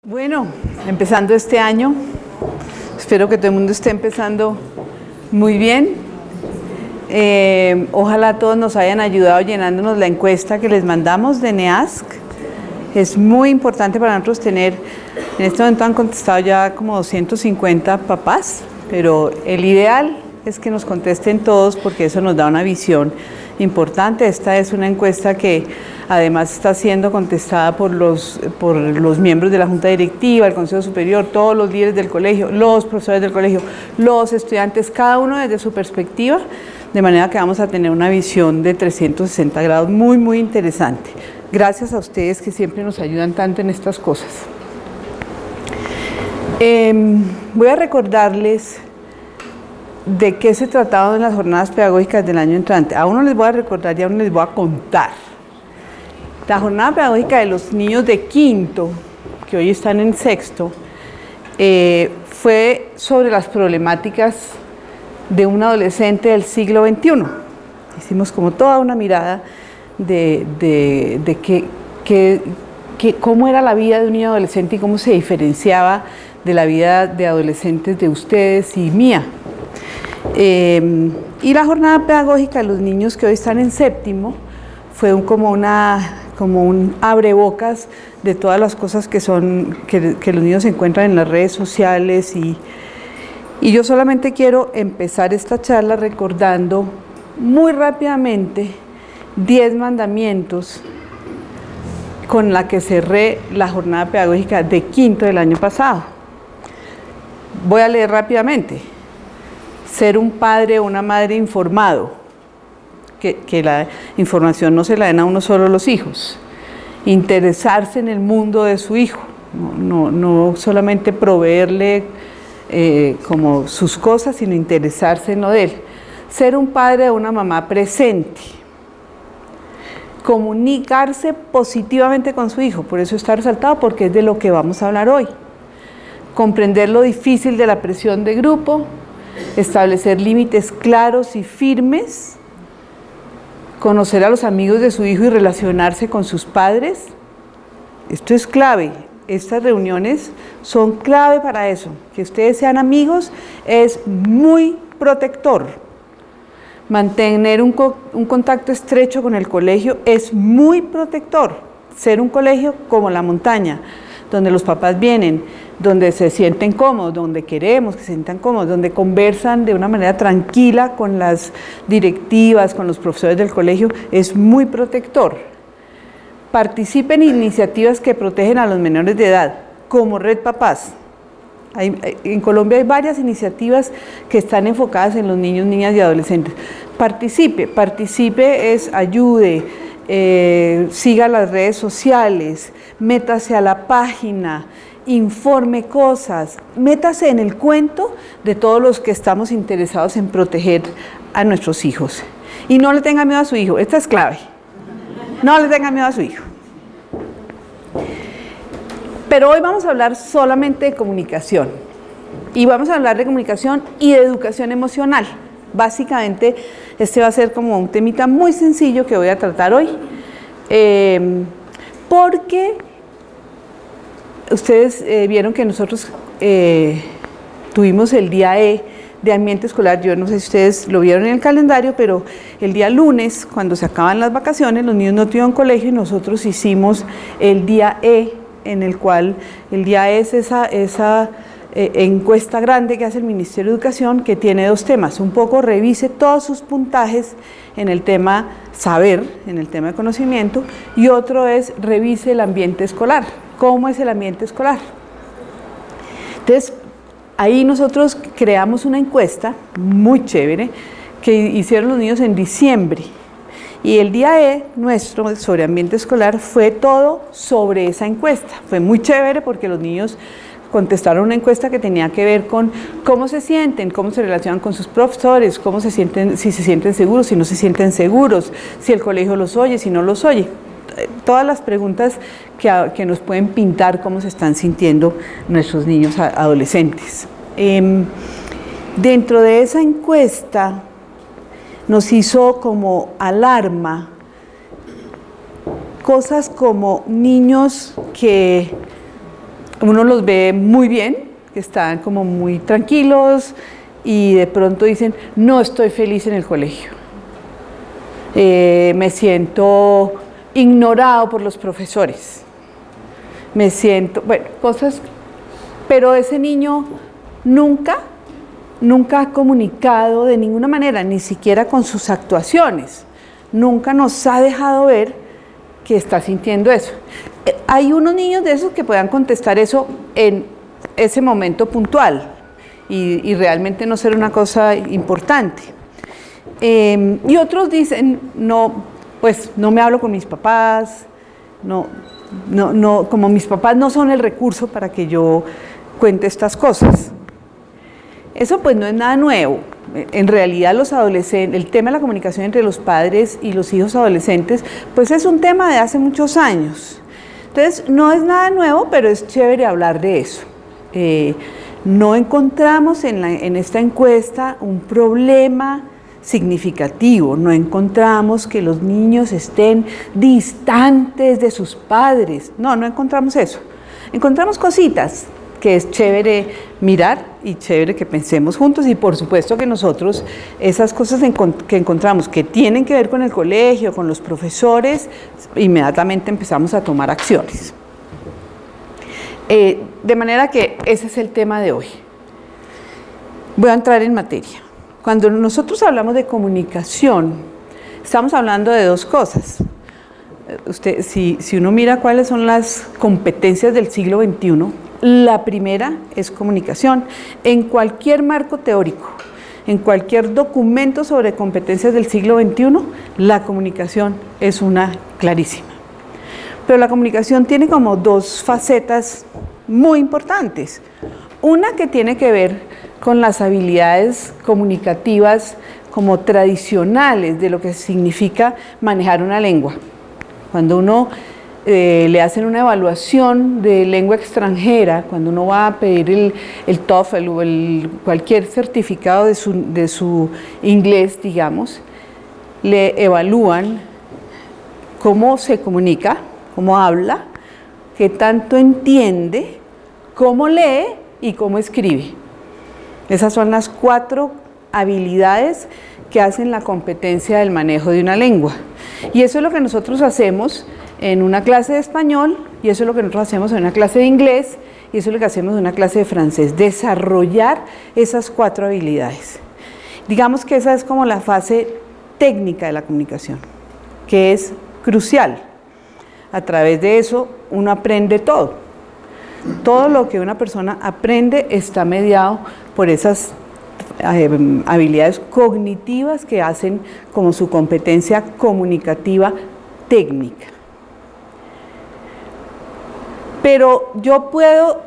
Bueno, empezando este año, espero que todo el mundo esté empezando muy bien. Ojalá todos nos hayan ayudado llenándonos la encuesta que les mandamos de NEASC. Es muy importante para nosotros tener, en este momento han contestado ya como 250 papás, pero el ideal es que nos contesten todos porque eso nos da una visión importante. Esta es una encuesta que además está siendo contestada por los miembros de la Junta Directiva, el Consejo Superior, todos los líderes del colegio, los profesores del colegio, los estudiantes, cada uno desde su perspectiva, de manera que vamos a tener una visión de 360 grados muy, muy interesante. Gracias a ustedes que siempre nos ayudan tanto en estas cosas. Voy a recordarles de qué se trataba en las jornadas pedagógicas del año entrante. A uno les voy a recordar y a uno les voy a contar. La jornada pedagógica de los niños de quinto, que hoy están en sexto, fue sobre las problemáticas de un adolescente del siglo XXI. Hicimos como toda una mirada de cómo era la vida de un niño adolescente y cómo se diferenciaba de la vida de adolescentes de ustedes y mía. Y la jornada pedagógica de los niños que hoy están en séptimo fue como un abrebocas de todas las cosas que los niños encuentran en las redes sociales y yo solamente quiero empezar esta charla recordando muy rápidamente 10 mandamientos con la que cerré la jornada pedagógica de quinto del año pasado. Voy a leer rápidamente. Ser un padre o una madre informado, que la información no se la den a uno solo los hijos. Interesarse en el mundo de su hijo, no solamente proveerle como sus cosas, sino interesarse en lo de él. Ser un padre o una mamá presente. Comunicarse positivamente con su hijo, por eso está resaltado, porque es de lo que vamos a hablar hoy. Comprender lo difícil de la presión de grupo, establecer límites claros y firmes, conocer a los amigos de su hijo y relacionarse con sus padres. Esto es clave, estas reuniones son clave para eso. Que ustedes sean amigos es muy protector. Mantener un contacto estrecho con el colegio es muy protector. Ser un colegio como la montaña, donde los papás vienen, donde se sienten cómodos, donde queremos que se sientan cómodos, donde conversan de una manera tranquila con las directivas, con los profesores del colegio, es muy protector. Participen en iniciativas que protegen a los menores de edad, como Red Papás. En Colombia hay varias iniciativas que están enfocadas en los niños, niñas y adolescentes. Participe es ayude, siga las redes sociales, métase a la página, informe cosas, métase en el cuento de todos los que estamos interesados en proteger a nuestros hijos. Y no le tenga miedo a su hijo, esta es clave. No le tenga miedo a su hijo. Pero hoy vamos a hablar solamente de comunicación. Y vamos a hablar de comunicación y de educación emocional. Básicamente, este va a ser como un temita muy sencillo que voy a tratar hoy. Porque ustedes vieron que nosotros tuvimos el día E de ambiente escolar. Yo no sé si ustedes lo vieron en el calendario, pero el día lunes, cuando se acaban las vacaciones, los niños no tuvieron colegio y nosotros hicimos el día E, en el cual el día E es esa encuesta grande que hace el Ministerio de Educación, que tiene dos temas. Un poco revise todos sus puntajes en el tema saber, en el tema de conocimiento, y otro es revise el ambiente escolar. ¿Cómo es el ambiente escolar? Entonces, ahí nosotros creamos una encuesta muy chévere que hicieron los niños en diciembre. Y el día E nuestro sobre ambiente escolar fue todo sobre esa encuesta. Fue muy chévere porque los niños contestaron una encuesta que tenía que ver con cómo se sienten, cómo se relacionan con sus profesores, cómo se sienten, si se sienten seguros, si no se sienten seguros, si el colegio los oye, si no los oye. Todas las preguntas que nos pueden pintar cómo se están sintiendo nuestros niños adolescentes. Dentro de esa encuesta nos hizo como alarma cosas como niños que uno los ve muy bien, que están como muy tranquilos y de pronto dicen, no estoy feliz en el colegio. Me siento ignorado por los profesores. Me siento, bueno, cosas, pero ese niño nunca ha comunicado de ninguna manera, ni siquiera con sus actuaciones. Nunca nos ha dejado ver que está sintiendo eso. Hay unos niños de esos que puedan contestar eso en ese momento puntual y realmente no ser una cosa importante. Y otros dicen, no, pues no me hablo con mis papás, como mis papás no son el recurso para que yo cuente estas cosas. Eso pues no es nada nuevo. En realidad los adolescentes, el tema de la comunicación entre los padres y los hijos adolescentes, pues es un tema de hace muchos años. Entonces no es nada nuevo, pero es chévere hablar de eso. No encontramos en esta encuesta un problema significativo, no encontramos que los niños estén distantes de sus padres, no encontramos eso. Encontramos cositas que es chévere mirar y chévere que pensemos juntos, y por supuesto que nosotros esas cosas que encontramos que tienen que ver con el colegio, con los profesores, inmediatamente empezamos a tomar acciones. De manera que ese es el tema de hoy. Voy a entrar en materia. Cuando nosotros hablamos de comunicación, estamos hablando de dos cosas. Si uno mira cuáles son las competencias del siglo XXI, la primera es comunicación. En cualquier marco teórico, en cualquier documento sobre competencias del siglo XXI, la comunicación es una clarísima. Pero la comunicación tiene como dos facetas muy importantes. Una que tiene que ver con las habilidades comunicativas como tradicionales de lo que significa manejar una lengua. Cuando uno le hacen una evaluación de lengua extranjera, cuando uno va a pedir el TOEFL o cualquier certificado de su inglés, digamos, le evalúan cómo se comunica, cómo habla, qué tanto entiende, cómo lee y cómo escribe. Esas son las 4 habilidades que hacen la competencia del manejo de una lengua. Y eso es lo que nosotros hacemos en una clase de español, y eso es lo que nosotros hacemos en una clase de inglés, y eso es lo que hacemos en una clase de francés, desarrollar esas 4 habilidades. Digamos que esa es como la fase técnica de la comunicación, que es crucial. A través de eso uno aprende todo. Todo lo que una persona aprende está mediado por esas habilidades cognitivas que hacen como su competencia comunicativa técnica. Pero yo puedo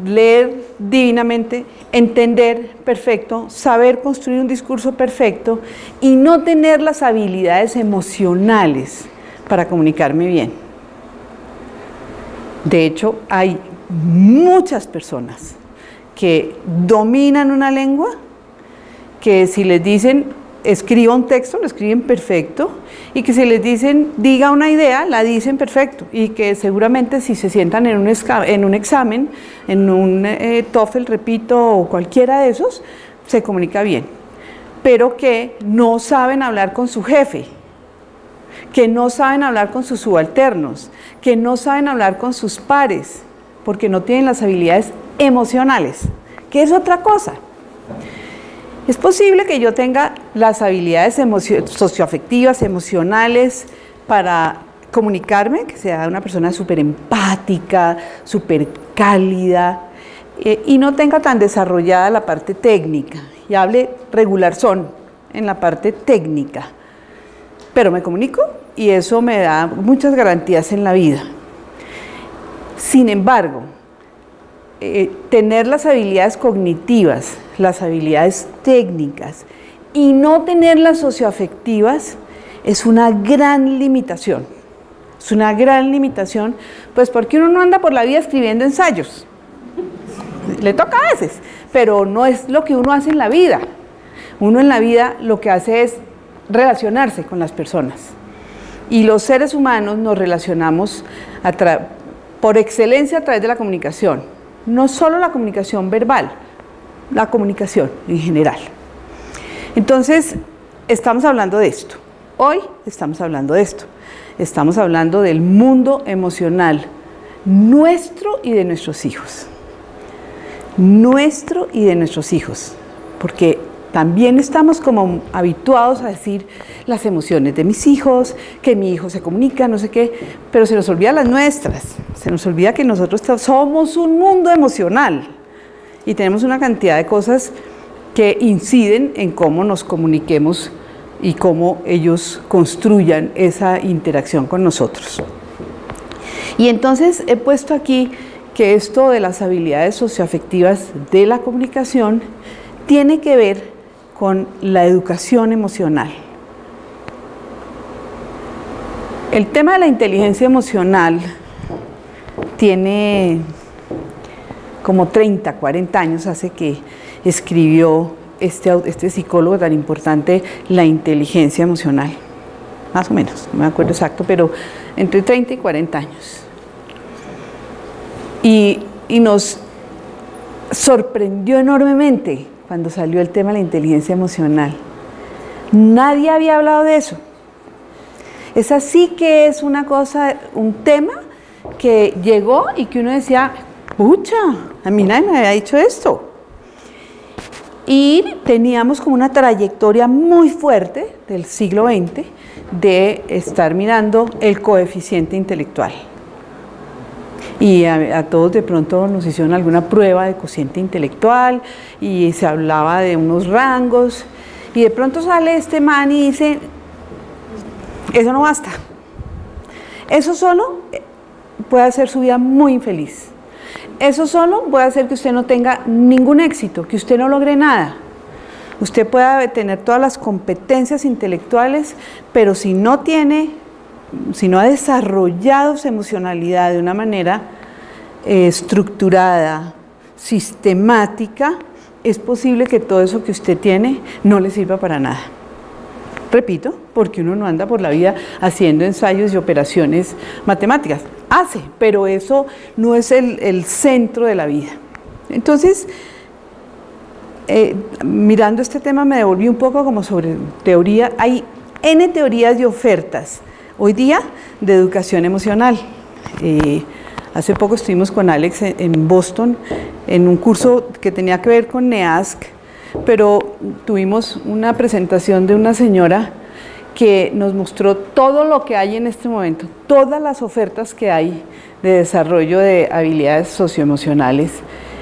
leer divinamente, entender perfecto, saber construir un discurso perfecto y no tener las habilidades emocionales para comunicarme bien. De hecho, hay muchas personas que dominan una lengua, que si les dicen escriba un texto, lo escriben perfecto, y que si les dicen diga una idea, la dicen perfecto, y que seguramente si se sientan en un examen, en un TOEFL, repito, o cualquiera de esos, se comunica bien, pero que no saben hablar con su jefe, que no saben hablar con sus subalternos, que no saben hablar con sus pares, porque no tienen las habilidades emocionales, que es otra cosa. Es posible que yo tenga las habilidades socioafectivas, emocionales, para comunicarme, que sea una persona súper empática, súper cálida, y no tenga tan desarrollada la parte técnica, y hable regular son en la parte técnica. Pero me comunico y eso me da muchas garantías en la vida. Sin embargo, tener las habilidades cognitivas, las habilidades técnicas y no tener las socioafectivas es una gran limitación. Es una gran limitación, pues porque uno no anda por la vida escribiendo ensayos. Le toca a veces, pero no es lo que uno hace en la vida. Uno en la vida lo que hace es relacionarse con las personas. Y los seres humanos nos relacionamos por excelencia a través de la comunicación, no solo la comunicación verbal, la comunicación en general. Entonces, estamos hablando de esto. Hoy estamos hablando de esto. Estamos hablando del mundo emocional nuestro y de nuestros hijos. Nuestro y de nuestros hijos. Porque también estamos como habituados a decir las emociones de mis hijos, que mi hijo se comunica, no sé qué, pero se nos olvida las nuestras. Se nos olvida que nosotros somos un mundo emocional y tenemos una cantidad de cosas que inciden en cómo nos comuniquemos y cómo ellos construyan esa interacción con nosotros. Y entonces he puesto aquí que esto de las habilidades socioafectivas de la comunicación tiene que ver con la educación emocional. El tema de la inteligencia emocional tiene como 30, 40 años, hace que escribió este psicólogo tan importante, la inteligencia emocional. Más o menos, no me acuerdo exacto, pero entre 30 y 40 años. Y nos sorprendió enormemente cuando salió el tema de la inteligencia emocional. Nadie había hablado de eso. Es así que es una cosa, un tema que llegó y que uno decía, pucha, a mí nadie me había dicho esto. Y teníamos como una trayectoria muy fuerte del siglo XX de estar mirando el coeficiente intelectual. Y a todos de pronto nos hicieron alguna prueba de cociente intelectual y se hablaba de unos rangos y de pronto sale este man y dice, eso no basta, eso solo puede hacer su vida muy infeliz, eso solo puede hacer que usted no tenga ningún éxito, que usted no logre nada. Usted puede tener todas las competencias intelectuales, pero si no ha desarrollado su emocionalidad de una manera estructurada, sistemática, es posible que todo eso que usted tiene no le sirva para nada. Repito, porque uno no anda por la vida haciendo ensayos y operaciones matemáticas. Hace, pero eso no es el centro de la vida. Entonces, mirando este tema me devolví un poco como sobre teoría. Hay N teorías y ofertas hoy día de educación emocional. Hace poco estuvimos con Alex en Boston en un curso que tenía que ver con NEASC, pero tuvimos una presentación de una señora que nos mostró todo lo que hay en este momento, todas las ofertas que hay de desarrollo de habilidades socioemocionales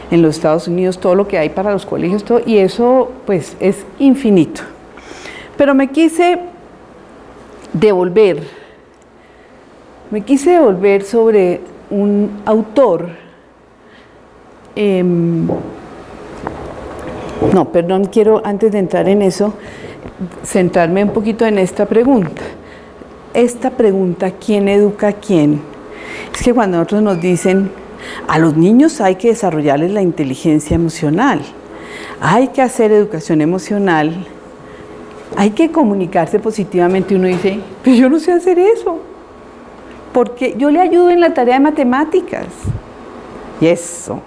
en los Estados Unidos, todo lo que hay para los colegios, todo, y eso pues es infinito. Pero me quise devolver sobre un autor, quiero antes de entrar en eso, centrarme un poquito en esta pregunta. Esta pregunta, ¿quién educa a quién? Es que cuando nosotros nos dicen, a los niños hay que desarrollarles la inteligencia emocional, hay que hacer educación emocional, hay que comunicarse positivamente, uno dice, pero yo no sé hacer eso, porque yo le ayudo en la tarea de matemáticas, y eso,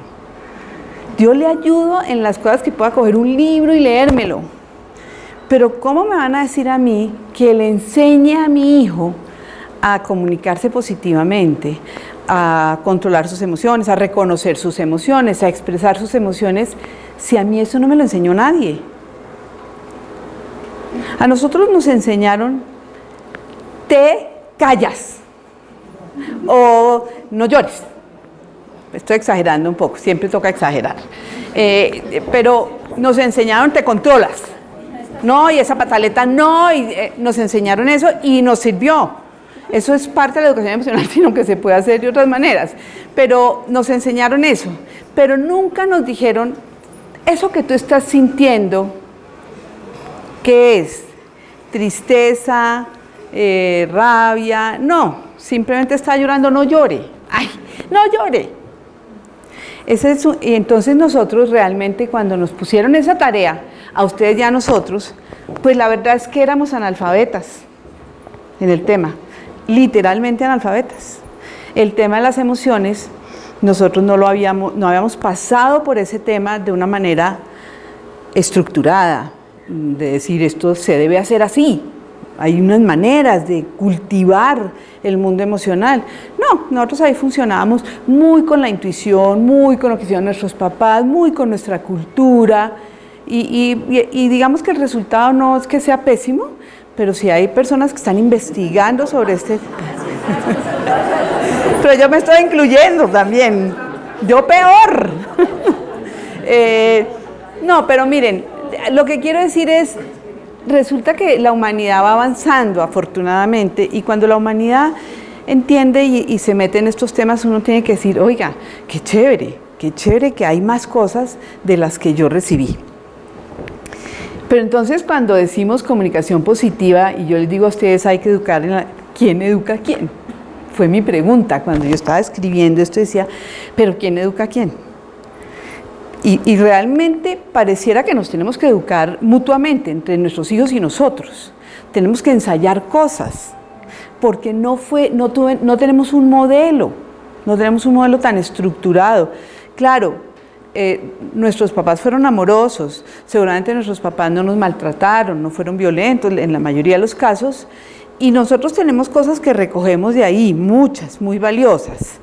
yo le ayudo en las cosas que pueda coger un libro y leérmelo, pero ¿cómo me van a decir a mí que le enseñe a mi hijo a comunicarse positivamente, a controlar sus emociones, a reconocer sus emociones, a expresar sus emociones, si a mí eso no me lo enseñó nadie? A nosotros nos enseñaron, te callas o no llores. Estoy exagerando un poco, siempre toca exagerar. Pero nos enseñaron, te controlas. No, y esa pataleta no, y nos enseñaron eso y nos sirvió. Eso es parte de la educación emocional, sino que se puede hacer de otras maneras. Pero nos enseñaron eso. Pero nunca nos dijeron, eso que tú estás sintiendo, ¿qué es? Tristeza, rabia, no, simplemente está llorando, no llore, ay, no llore. Y entonces nosotros realmente cuando nos pusieron esa tarea, a ustedes y a nosotros, pues la verdad es que éramos analfabetas en el tema, literalmente analfabetas. El tema de las emociones, nosotros no habíamos pasado por ese tema de una manera estructurada, de decir esto se debe hacer así. Hay unas maneras de cultivar el mundo emocional. No, nosotros ahí funcionábamos muy con la intuición, muy con lo que hicieron nuestros papás, muy con nuestra cultura. Y digamos que el resultado no es que sea pésimo, pero sí hay personas que están investigando sobre este. Pero yo me estoy incluyendo también. Yo peor. No, pero miren, lo que quiero decir es, resulta que la humanidad va avanzando afortunadamente, y cuando la humanidad entiende y se mete en estos temas, uno tiene que decir, oiga, qué chévere que hay más cosas de las que yo recibí. Pero entonces cuando decimos comunicación positiva, y yo les digo a ustedes, hay que educar ¿quién educa a quién? Fue mi pregunta cuando yo estaba escribiendo esto, decía, ¿pero quién educa a quién? Y realmente pareciera que nos tenemos que educar mutuamente, entre nuestros hijos y nosotros. Tenemos que ensayar cosas, porque no tenemos un modelo, no tenemos un modelo tan estructurado. Claro, nuestros papás fueron amorosos, seguramente nuestros papás no nos maltrataron, no fueron violentos en la mayoría de los casos, y nosotros tenemos cosas que recogemos de ahí, muchas, muy valiosas.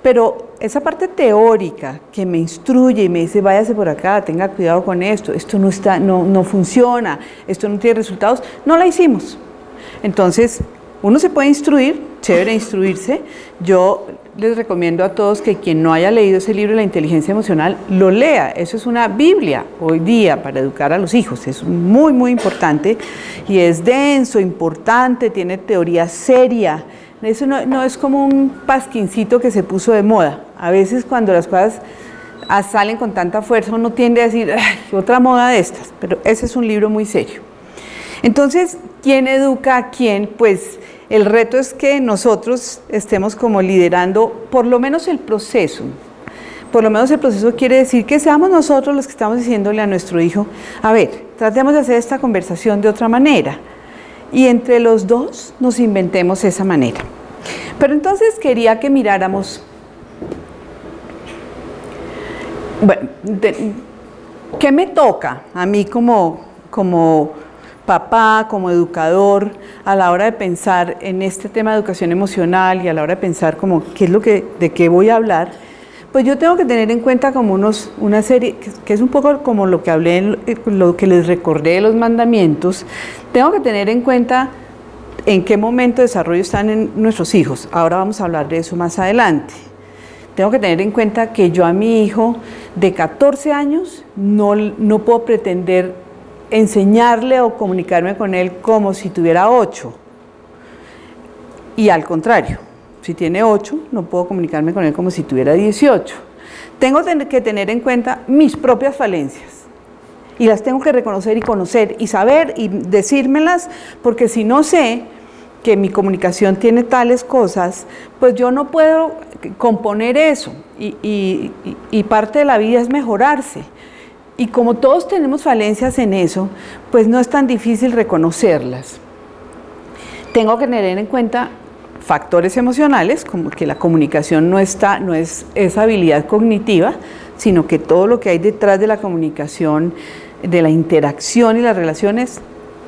Pero esa parte teórica que me instruye y me dice, váyase por acá, tenga cuidado con esto no funciona, esto no tiene resultados, no la hicimos. Entonces, uno se puede instruir, chévere instruirse. Yo les recomiendo a todos que quien no haya leído ese libro de la inteligencia emocional, lo lea. Eso es una Biblia hoy día para educar a los hijos. Es muy, muy importante y es denso, importante, tiene teoría seria. Eso no es como un pasquincito que se puso de moda. A veces cuando las cosas salen con tanta fuerza, uno tiende a decir, ¡ay, otra moda de estas! Pero ese es un libro muy serio. Entonces, ¿quién educa a quién? Pues el reto es que nosotros estemos como liderando por lo menos el proceso. Por lo menos el proceso quiere decir que seamos nosotros los que estamos diciéndole a nuestro hijo, a ver, tratemos de hacer esta conversación de otra manera. Y entre los dos nos inventemos esa manera. Pero entonces quería que miráramos, bueno, ¿qué me toca a mí como papá, como educador, a la hora de pensar en este tema de educación emocional y a la hora de pensar como de qué voy a hablar? Pues yo tengo que tener en cuenta como una serie, que es un poco como lo que hablé, lo que les recordé de los mandamientos. Tengo que tener en cuenta en qué momento de desarrollo están nuestros hijos. Ahora vamos a hablar de eso más adelante. Tengo que tener en cuenta que yo a mi hijo de 14 años no puedo pretender enseñarle o comunicarme con él como si tuviera 8. Y al contrario. Si tiene 8, no puedo comunicarme con él como si tuviera 18. Tengo que tener en cuenta mis propias falencias. Y las tengo que reconocer y conocer y saber y decírmelas, porque si no sé que mi comunicación tiene tales cosas, pues yo no puedo componer eso. Y parte de la vida es mejorarse. Y como todos tenemos falencias en eso, pues no es tan difícil reconocerlas. Tengo que tener en cuenta factores emocionales, como que la comunicación no es esa habilidad cognitiva, sino que todo lo que hay detrás de la comunicación, de la interacción y las relaciones,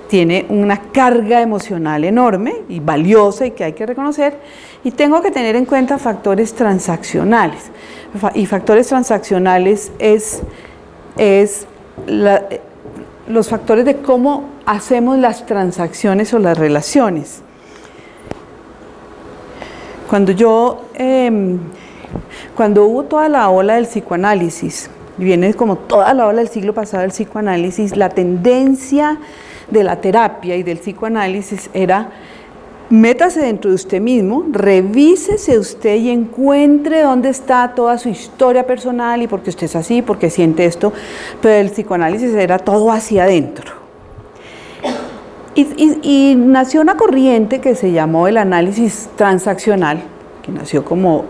tiene una carga emocional enorme y valiosa y que hay que reconocer. Y tengo que tener en cuenta factores transaccionales. Y factores transaccionales los factores de cómo hacemos las transacciones o las relaciones. Cuando hubo toda la ola del psicoanálisis, y viene como toda la ola del siglo pasado del psicoanálisis, la tendencia de la terapia y del psicoanálisis era, métase dentro de usted mismo, revísese usted y encuentre dónde está toda su historia personal y por qué usted es así, por qué siente esto, pero el psicoanálisis era todo hacia adentro. Y nació una corriente que se llamó el análisis transaccional, que nació como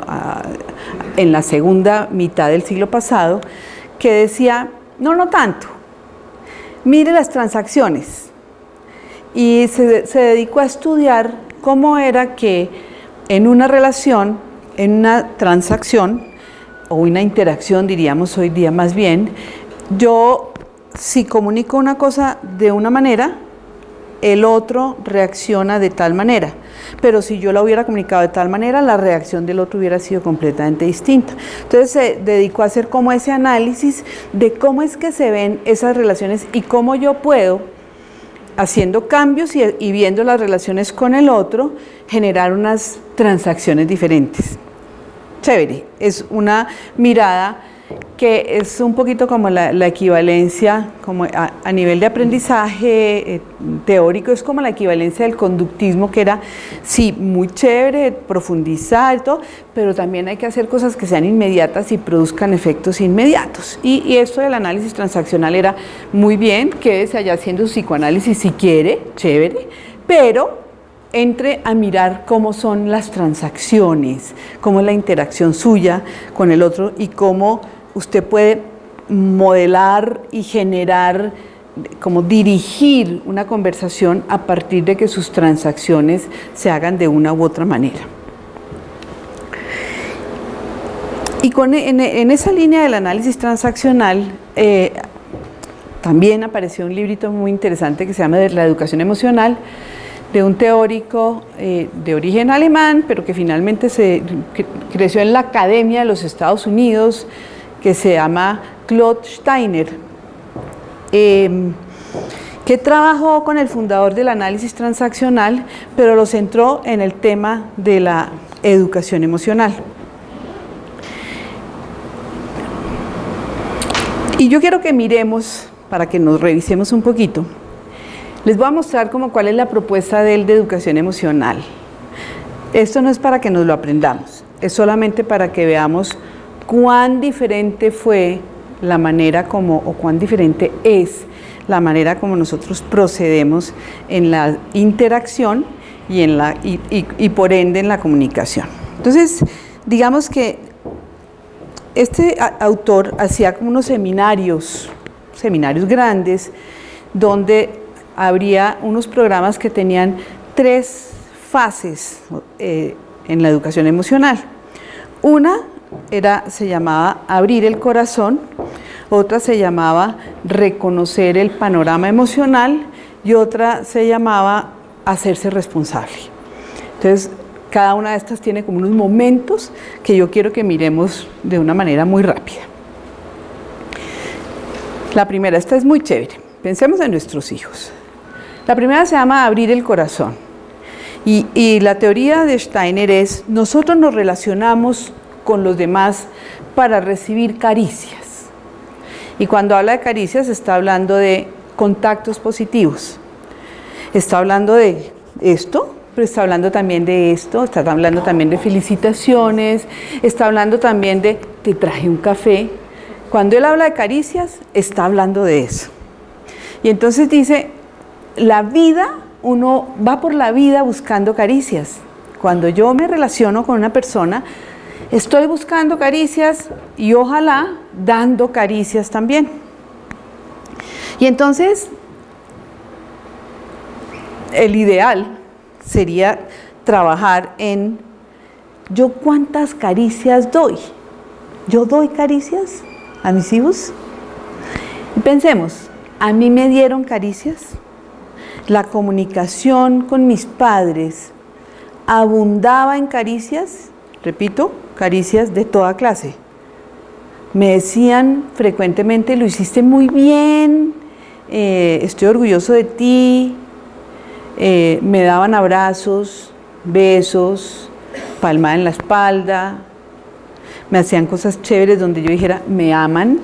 en la segunda mitad del siglo pasado, que decía, no tanto, mire las transacciones. Y se dedicó a estudiar cómo era que en una relación en una transacción o una interacción, diríamos hoy día más bien, yo si comunico una cosa de una manera, el otro reacciona de tal manera, pero si yo la hubiera comunicado de tal manera, la reacción del otro hubiera sido completamente distinta. Entonces se dedicó a hacer como ese análisis de cómo es que se ven esas relaciones y cómo yo puedo, haciendo cambios y viendo las relaciones con el otro, generar unas transacciones diferentes. Chévere, es una mirada que es un poquito como la equivalencia, como a nivel de aprendizaje teórico, es como la equivalencia del conductismo, que era, sí, muy chévere, profundizar y todo, pero también hay que hacer cosas que sean inmediatas y produzcan efectos inmediatos. Y esto del análisis transaccional era muy bien, quédese allá haciendo su psicoanálisis si quiere, chévere, pero entre a mirar cómo son las transacciones, cómo es la interacción suya con el otro y cómo usted puede modelar y generar, como dirigir una conversación a partir de que sus transacciones se hagan de una u otra manera. Y en esa línea del análisis transaccional también apareció un librito muy interesante que se llama La educación emocional, de un teórico de origen alemán, pero que finalmente creció en la Academia de los Estados Unidos, que se llama Claude Steiner, que trabajó con el fundador del análisis transaccional, pero lo centró en el tema de la educación emocional. Y yo quiero que miremos, para que nos revisemos un poquito, les voy a mostrar como cuál es la propuesta de él de educación emocional. Esto no es para que nos lo aprendamos, es solamente para que veamos cuán diferente fue la manera como, o cuán diferente es la manera como nosotros procedemos en la interacción y por ende en la comunicación. Entonces, digamos que este autor hacía como unos seminarios grandes, donde habría unos programas que tenían 3 fases en la educación emocional. Una se llamaba abrir el corazón, otra se llamaba reconocer el panorama emocional y otra se llamaba hacerse responsable. Entonces, cada una de estas tiene como unos momentos que yo quiero que miremos de una manera muy rápida. La primera, esta es muy chévere. Pensemos en nuestros hijos. La primera se llama abrir el corazón. Y la teoría de Steiner es, nosotros nos relacionamos con los demás para recibir caricias. Y cuando habla de caricias está hablando de contactos positivos. Está hablando de esto, pero está hablando también de esto, está hablando también de felicitaciones, está hablando también de te traje un café. Cuando él habla de caricias, está hablando de eso. Y entonces dice, la vida, uno va por la vida buscando caricias. Cuando yo me relaciono con una persona, estoy buscando caricias y ojalá dando caricias también. Y entonces, el ideal sería trabajar en yo cuántas caricias doy. ¿Yo doy caricias a mis hijos? Y pensemos, ¿a mí me dieron caricias? La comunicación con mis padres abundaba en caricias, repito, caricias de toda clase. Me decían frecuentemente, lo hiciste muy bien, estoy orgulloso de ti, me daban abrazos, besos, palmada en la espalda, me hacían cosas chéveres donde yo dijera, me aman.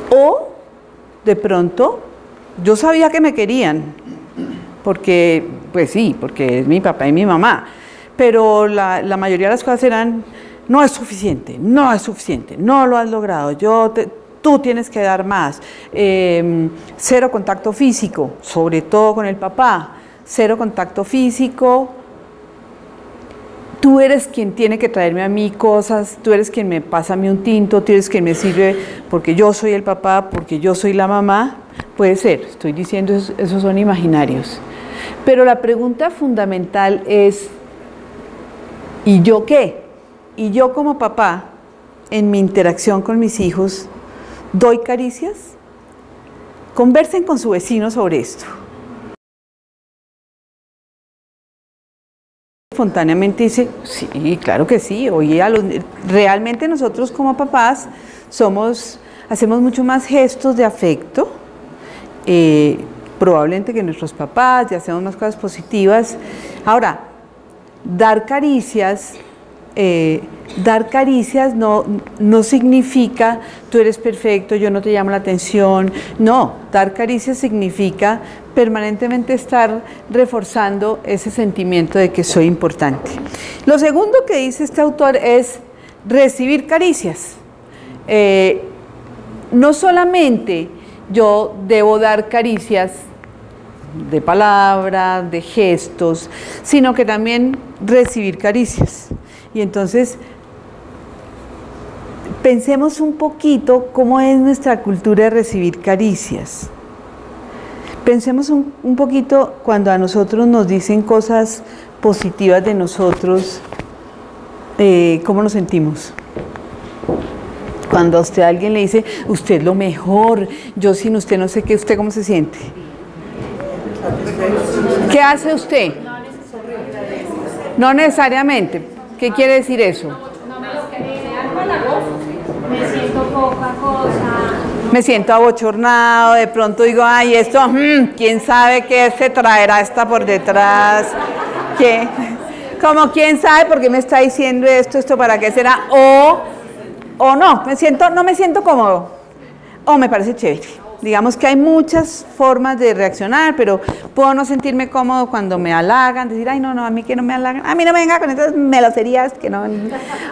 O de pronto, yo sabía que me querían, porque, pues sí, porque es mi papá y mi mamá, pero la mayoría de las cosas eran, no es suficiente, no es suficiente, no lo has logrado, tú tienes que dar más, cero contacto físico, sobre todo con el papá, cero contacto físico, tú eres quien tiene que traerme a mí cosas, tú eres quien me pasa a mí un tinto, tú eres quien me sirve porque yo soy el papá, porque yo soy la mamá. Puede ser, estoy diciendo, esos son imaginarios. Pero la pregunta fundamental es, ¿Y yo qué? Y yo como papá, en mi interacción con mis hijos, ¿doy caricias? Conversen con su vecino sobre esto. Espontáneamente dice, sí, claro que sí. Oye, realmente nosotros como papás hacemos mucho más gestos de afecto, probablemente que nuestros papás, y hacemos más cosas positivas. Ahora, dar caricias no significa tú eres perfecto, yo no te llamo la atención. No, dar caricias significa permanentemente estar reforzando ese sentimiento de que soy importante. Lo segundo que dice este autor es recibir caricias. No solamente yo debo dar caricias de palabra, de gestos, sino que también recibir caricias. Y entonces, pensemos un poquito cómo es nuestra cultura de recibir caricias. Pensemos un poquito cuando a nosotros nos dicen cosas positivas de nosotros, ¿cómo nos sentimos? Cuando a usted alguien le dice, usted es lo mejor, yo sin usted no sé qué, ¿usted cómo se siente? ¿Qué hace usted? No necesariamente. ¿Qué quiere decir eso? Me siento poca cosa. Me siento abochornado, de pronto digo, ay, esto, quién sabe qué se traerá esta por detrás. ¿Qué? Como quién sabe por qué me está diciendo esto para qué será, o no, no me siento cómodo, o me parece chévere. Digamos que hay muchas formas de reaccionar, pero puedo no sentirme cómodo cuando me halagan, decir, ay, no, a mí que no me halagan, a mí no me venga con estas meloserías que no.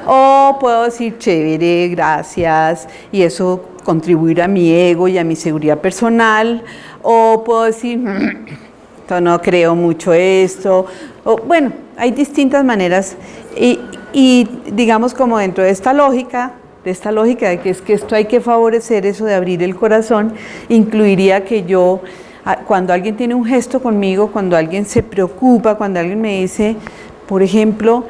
O puedo decir, chévere, gracias, y eso contribuir a mi ego y a mi seguridad personal. O puedo decir, no creo mucho esto. O, bueno, hay distintas maneras, y digamos como dentro de esta lógica de que es que esto hay que favorecer, eso de abrir el corazón, incluiría que yo, cuando alguien tiene un gesto conmigo, cuando alguien se preocupa, cuando alguien me dice, por ejemplo,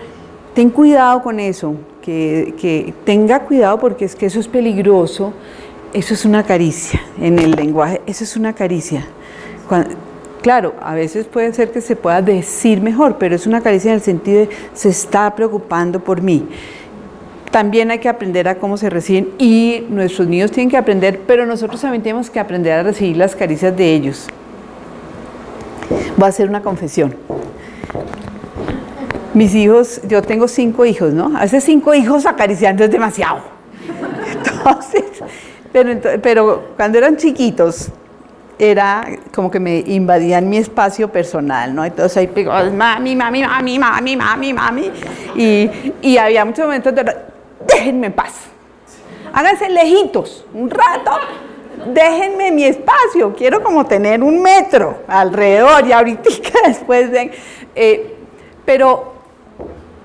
ten cuidado con eso, que tenga cuidado porque es que eso es peligroso, eso es una caricia, en el lenguaje, eso es una caricia. Claro, a veces puede ser que se pueda decir mejor, pero es una caricia en el sentido de se está preocupando por mí. También hay que aprender a cómo se reciben y nuestros niños tienen que aprender, pero nosotros también tenemos que aprender a recibir las caricias de ellos. Voy a hacer una confesión. Mis hijos, yo tengo 5 hijos, ¿no? A veces 5 hijos acariciando es demasiado. Entonces, pero cuando eran chiquitos, era como que me invadían mi espacio personal, ¿no? Entonces ahí pegó, mami, y había muchos momentos de, déjenme en paz, háganse lejitos, un rato, déjenme mi espacio, quiero como tener 1 metro alrededor, y ahorita después pero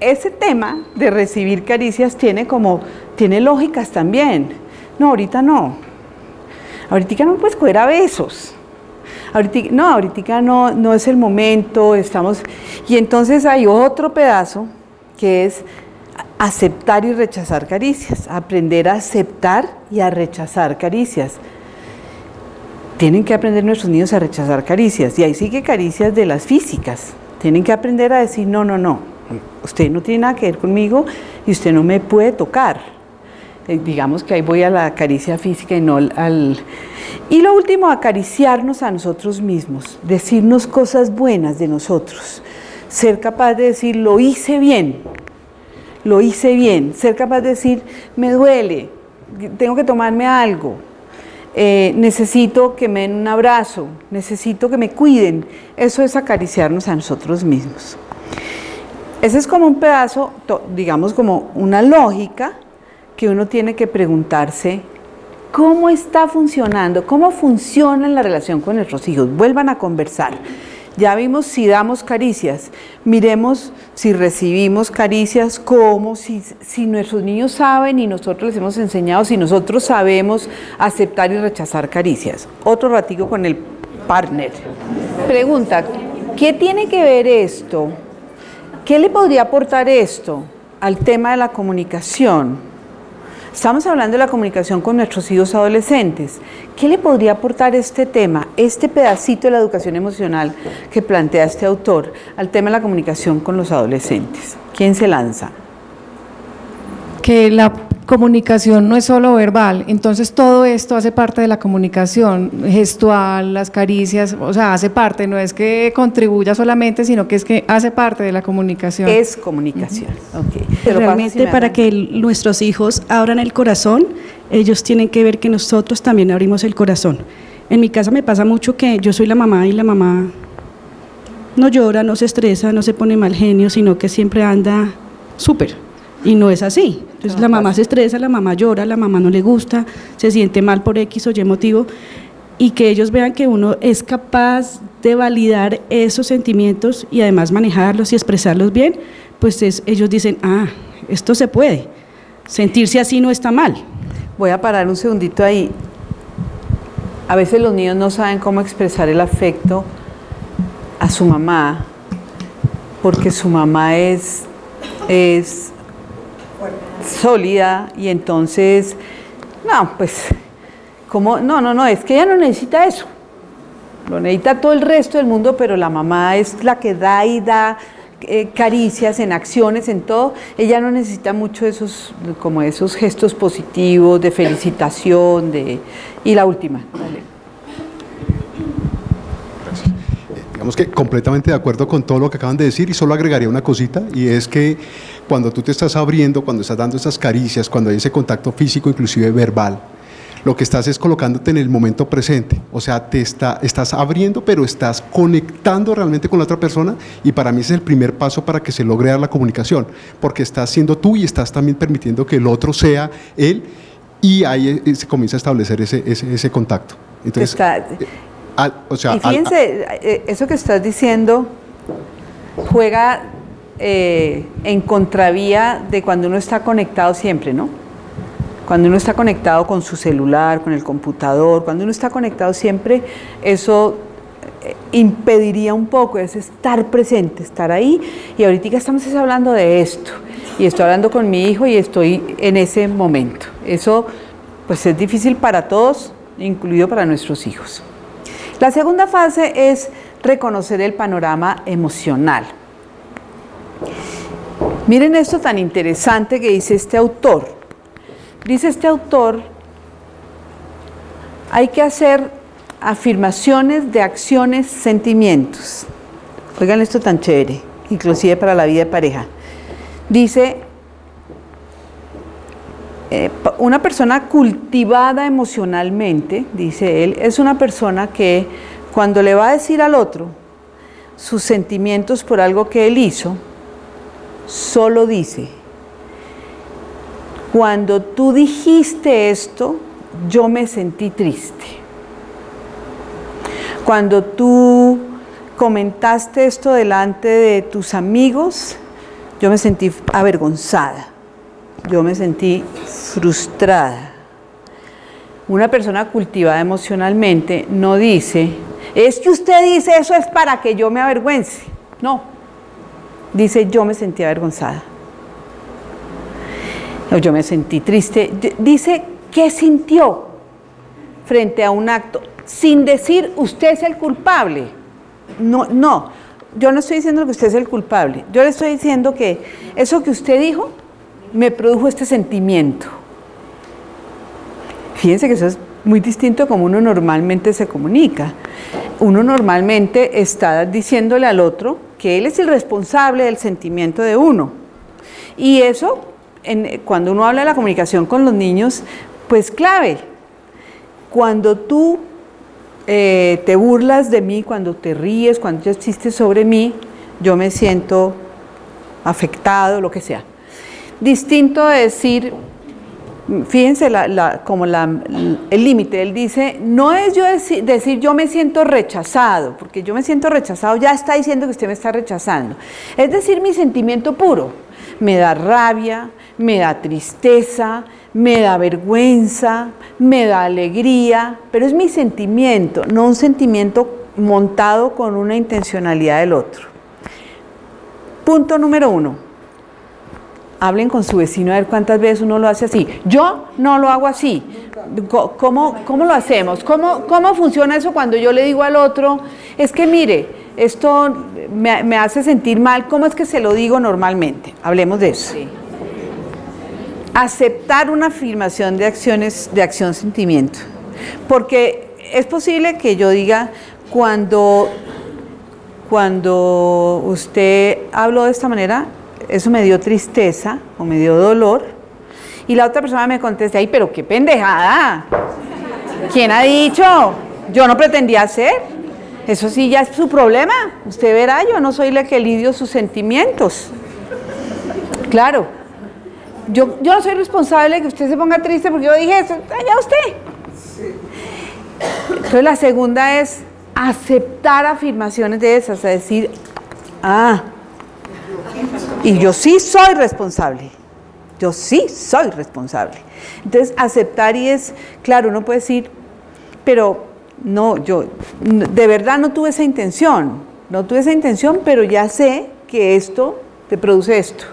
ese tema de recibir caricias tiene lógicas también. No, ahorita no. Ahorita no puedes coger a besos. Ahorita no es el momento, estamos. Y entonces hay otro pedazo que es aceptar y rechazar caricias. Aprender a aceptar y a rechazar caricias. Tienen que aprender nuestros niños a rechazar caricias. Y ahí sí que caricias de las físicas. Tienen que aprender a decir, no, usted no tiene nada que ver conmigo y usted no me puede tocar. Digamos que ahí voy a la caricia física y no al... Y lo último, acariciarnos a nosotros mismos, decirnos cosas buenas de nosotros, ser capaz de decir, lo hice bien, ser capaz de decir, me duele, tengo que tomarme algo, necesito que me den un abrazo, necesito que me cuiden. Eso es acariciarnos a nosotros mismos. Ese es como un pedazo, digamos como una lógica que uno tiene que preguntarse cómo está funcionando, cómo funciona la relación con nuestros hijos. Vuelvan a conversar. Ya vimos si damos caricias, miremos si recibimos caricias, cómo, si nuestros niños saben y nosotros les hemos enseñado, si nosotros sabemos aceptar y rechazar caricias. Otro ratico con el partner. Pregunta, ¿qué tiene que ver esto ¿Qué le podría aportar esto al tema de la comunicación? Estamos hablando de la comunicación con nuestros hijos adolescentes. ¿Qué le podría aportar este tema, este pedacito de la educación emocional que plantea este autor al tema de la comunicación con los adolescentes? ¿Quién se lanza? Que la comunicación no es solo verbal, entonces todo esto hace parte de la comunicación gestual, las caricias, o sea, hace parte, no es que contribuya solamente, sino que es que hace parte de la comunicación. Es comunicación, okay. Pero realmente para que nuestros hijos abran el corazón, ellos tienen que ver que nosotros también abrimos el corazón. En mi casa me pasa mucho que yo soy la mamá y la mamá no llora, no se estresa, no se pone mal genio, sino que siempre anda súper, y no es así. Entonces la mamá se estresa, la mamá llora, la mamá no le gusta, se siente mal por X o Y motivo, y que ellos vean que uno es capaz de validar esos sentimientos y además manejarlos y expresarlos bien, pues ellos dicen, ah, esto se puede, sentirse así no está mal. Voy a parar un segundito ahí. A veces los niños no saben cómo expresar el afecto a su mamá, porque su mamá es sólida, y entonces, no, pues, ¿cómo? No, es que ella no necesita eso, lo necesita todo el resto del mundo, pero la mamá es la que da y da caricias, en acciones, en todo. Ella no necesita mucho esos gestos positivos, de felicitación, y la última, dale. Digamos que completamente de acuerdo con todo lo que acaban de decir, y solo agregaría una cosita, y es que cuando tú te estás abriendo, cuando estás dando esas caricias, cuando hay ese contacto físico, inclusive verbal, lo que estás es colocándote en el momento presente, o sea, estás abriendo, pero estás conectando realmente con la otra persona, y para mí ese es el primer paso para que se logre dar la comunicación, porque estás siendo tú y estás también permitiendo que el otro sea él, y ahí se comienza a establecer ese contacto. Entonces, y fíjense, eso que estás diciendo juega en contravía de cuando uno está conectado siempre, ¿no? Cuando uno está conectado con su celular, con el computador, cuando uno está conectado siempre, eso impediría un poco, es estar presente, estar ahí. Y ahorita estamos hablando de esto, y estoy hablando con mi hijo y estoy en ese momento. Eso pues es difícil para todos, incluido para nuestros hijos. La segunda fase es reconocer el panorama emocional. Miren esto tan interesante que dice este autor. Dice este autor, hay que hacer afirmaciones de acciones, sentimientos. Oigan esto tan chévere, inclusive para la vida de pareja. Dice, una persona cultivada emocionalmente, dice él, es una persona que cuando le va a decir al otro sus sentimientos por algo que él hizo, solo dice, cuando tú dijiste esto, yo me sentí triste. Cuando tú comentaste esto delante de tus amigos, yo me sentí avergonzada. Yo me sentí frustrada. Una persona cultivada emocionalmente no dice, es que usted dice eso es para que yo me avergüence. No, dice yo me sentí avergonzada. O yo me sentí triste. Dice qué sintió frente a un acto, sin decir usted es el culpable. No, yo no estoy diciendo que usted es el culpable. Yo le estoy diciendo que eso que usted dijo me produjo este sentimiento. Fíjense que eso es muy distinto a como uno normalmente se comunica. Uno normalmente está diciéndole al otro que él es el responsable del sentimiento de uno. Y eso, cuando uno habla de la comunicación con los niños, pues clave. Cuando tú te burlas de mí, cuando te ríes, cuando echas chistes sobre mí, yo me siento afectado, lo que sea. Distinto de decir, fíjense el límite, él dice, no es yo decir yo me siento rechazado, porque yo me siento rechazado, ya está diciendo que usted me está rechazando. Es decir, mi sentimiento puro, me da rabia, me da tristeza, me da vergüenza, me da alegría, pero es mi sentimiento, no un sentimiento montado con una intencionalidad del otro. Punto número 1. Hablen con su vecino a ver cuántas veces uno lo hace así. Yo no lo hago así. ¿Cómo lo hacemos? ¿Cómo funciona eso cuando yo le digo al otro, es que mire, esto me hace sentir mal? ¿Cómo es que se lo digo normalmente? Hablemos de eso. Sí. Aceptar una afirmación de acción-sentimiento. Porque es posible que yo diga, cuando usted habló de esta manera, eso me dio tristeza o me dio dolor, y la otra persona me contesta, ¡ay, pero qué pendejada! ¿Quién ha dicho? Yo no pretendía hacer. Eso sí ya es su problema. Usted verá, yo no soy la que lidio sus sentimientos. Claro. Yo no soy responsable de que usted se ponga triste porque yo dije eso. Allá usted. Entonces la segunda es aceptar afirmaciones de esas, a decir, y yo sí soy responsable. Yo sí soy responsable. Entonces, aceptar, y es, claro, uno puede decir, pero no, yo de verdad no tuve esa intención. No tuve esa intención, pero ya sé que esto te produce esto.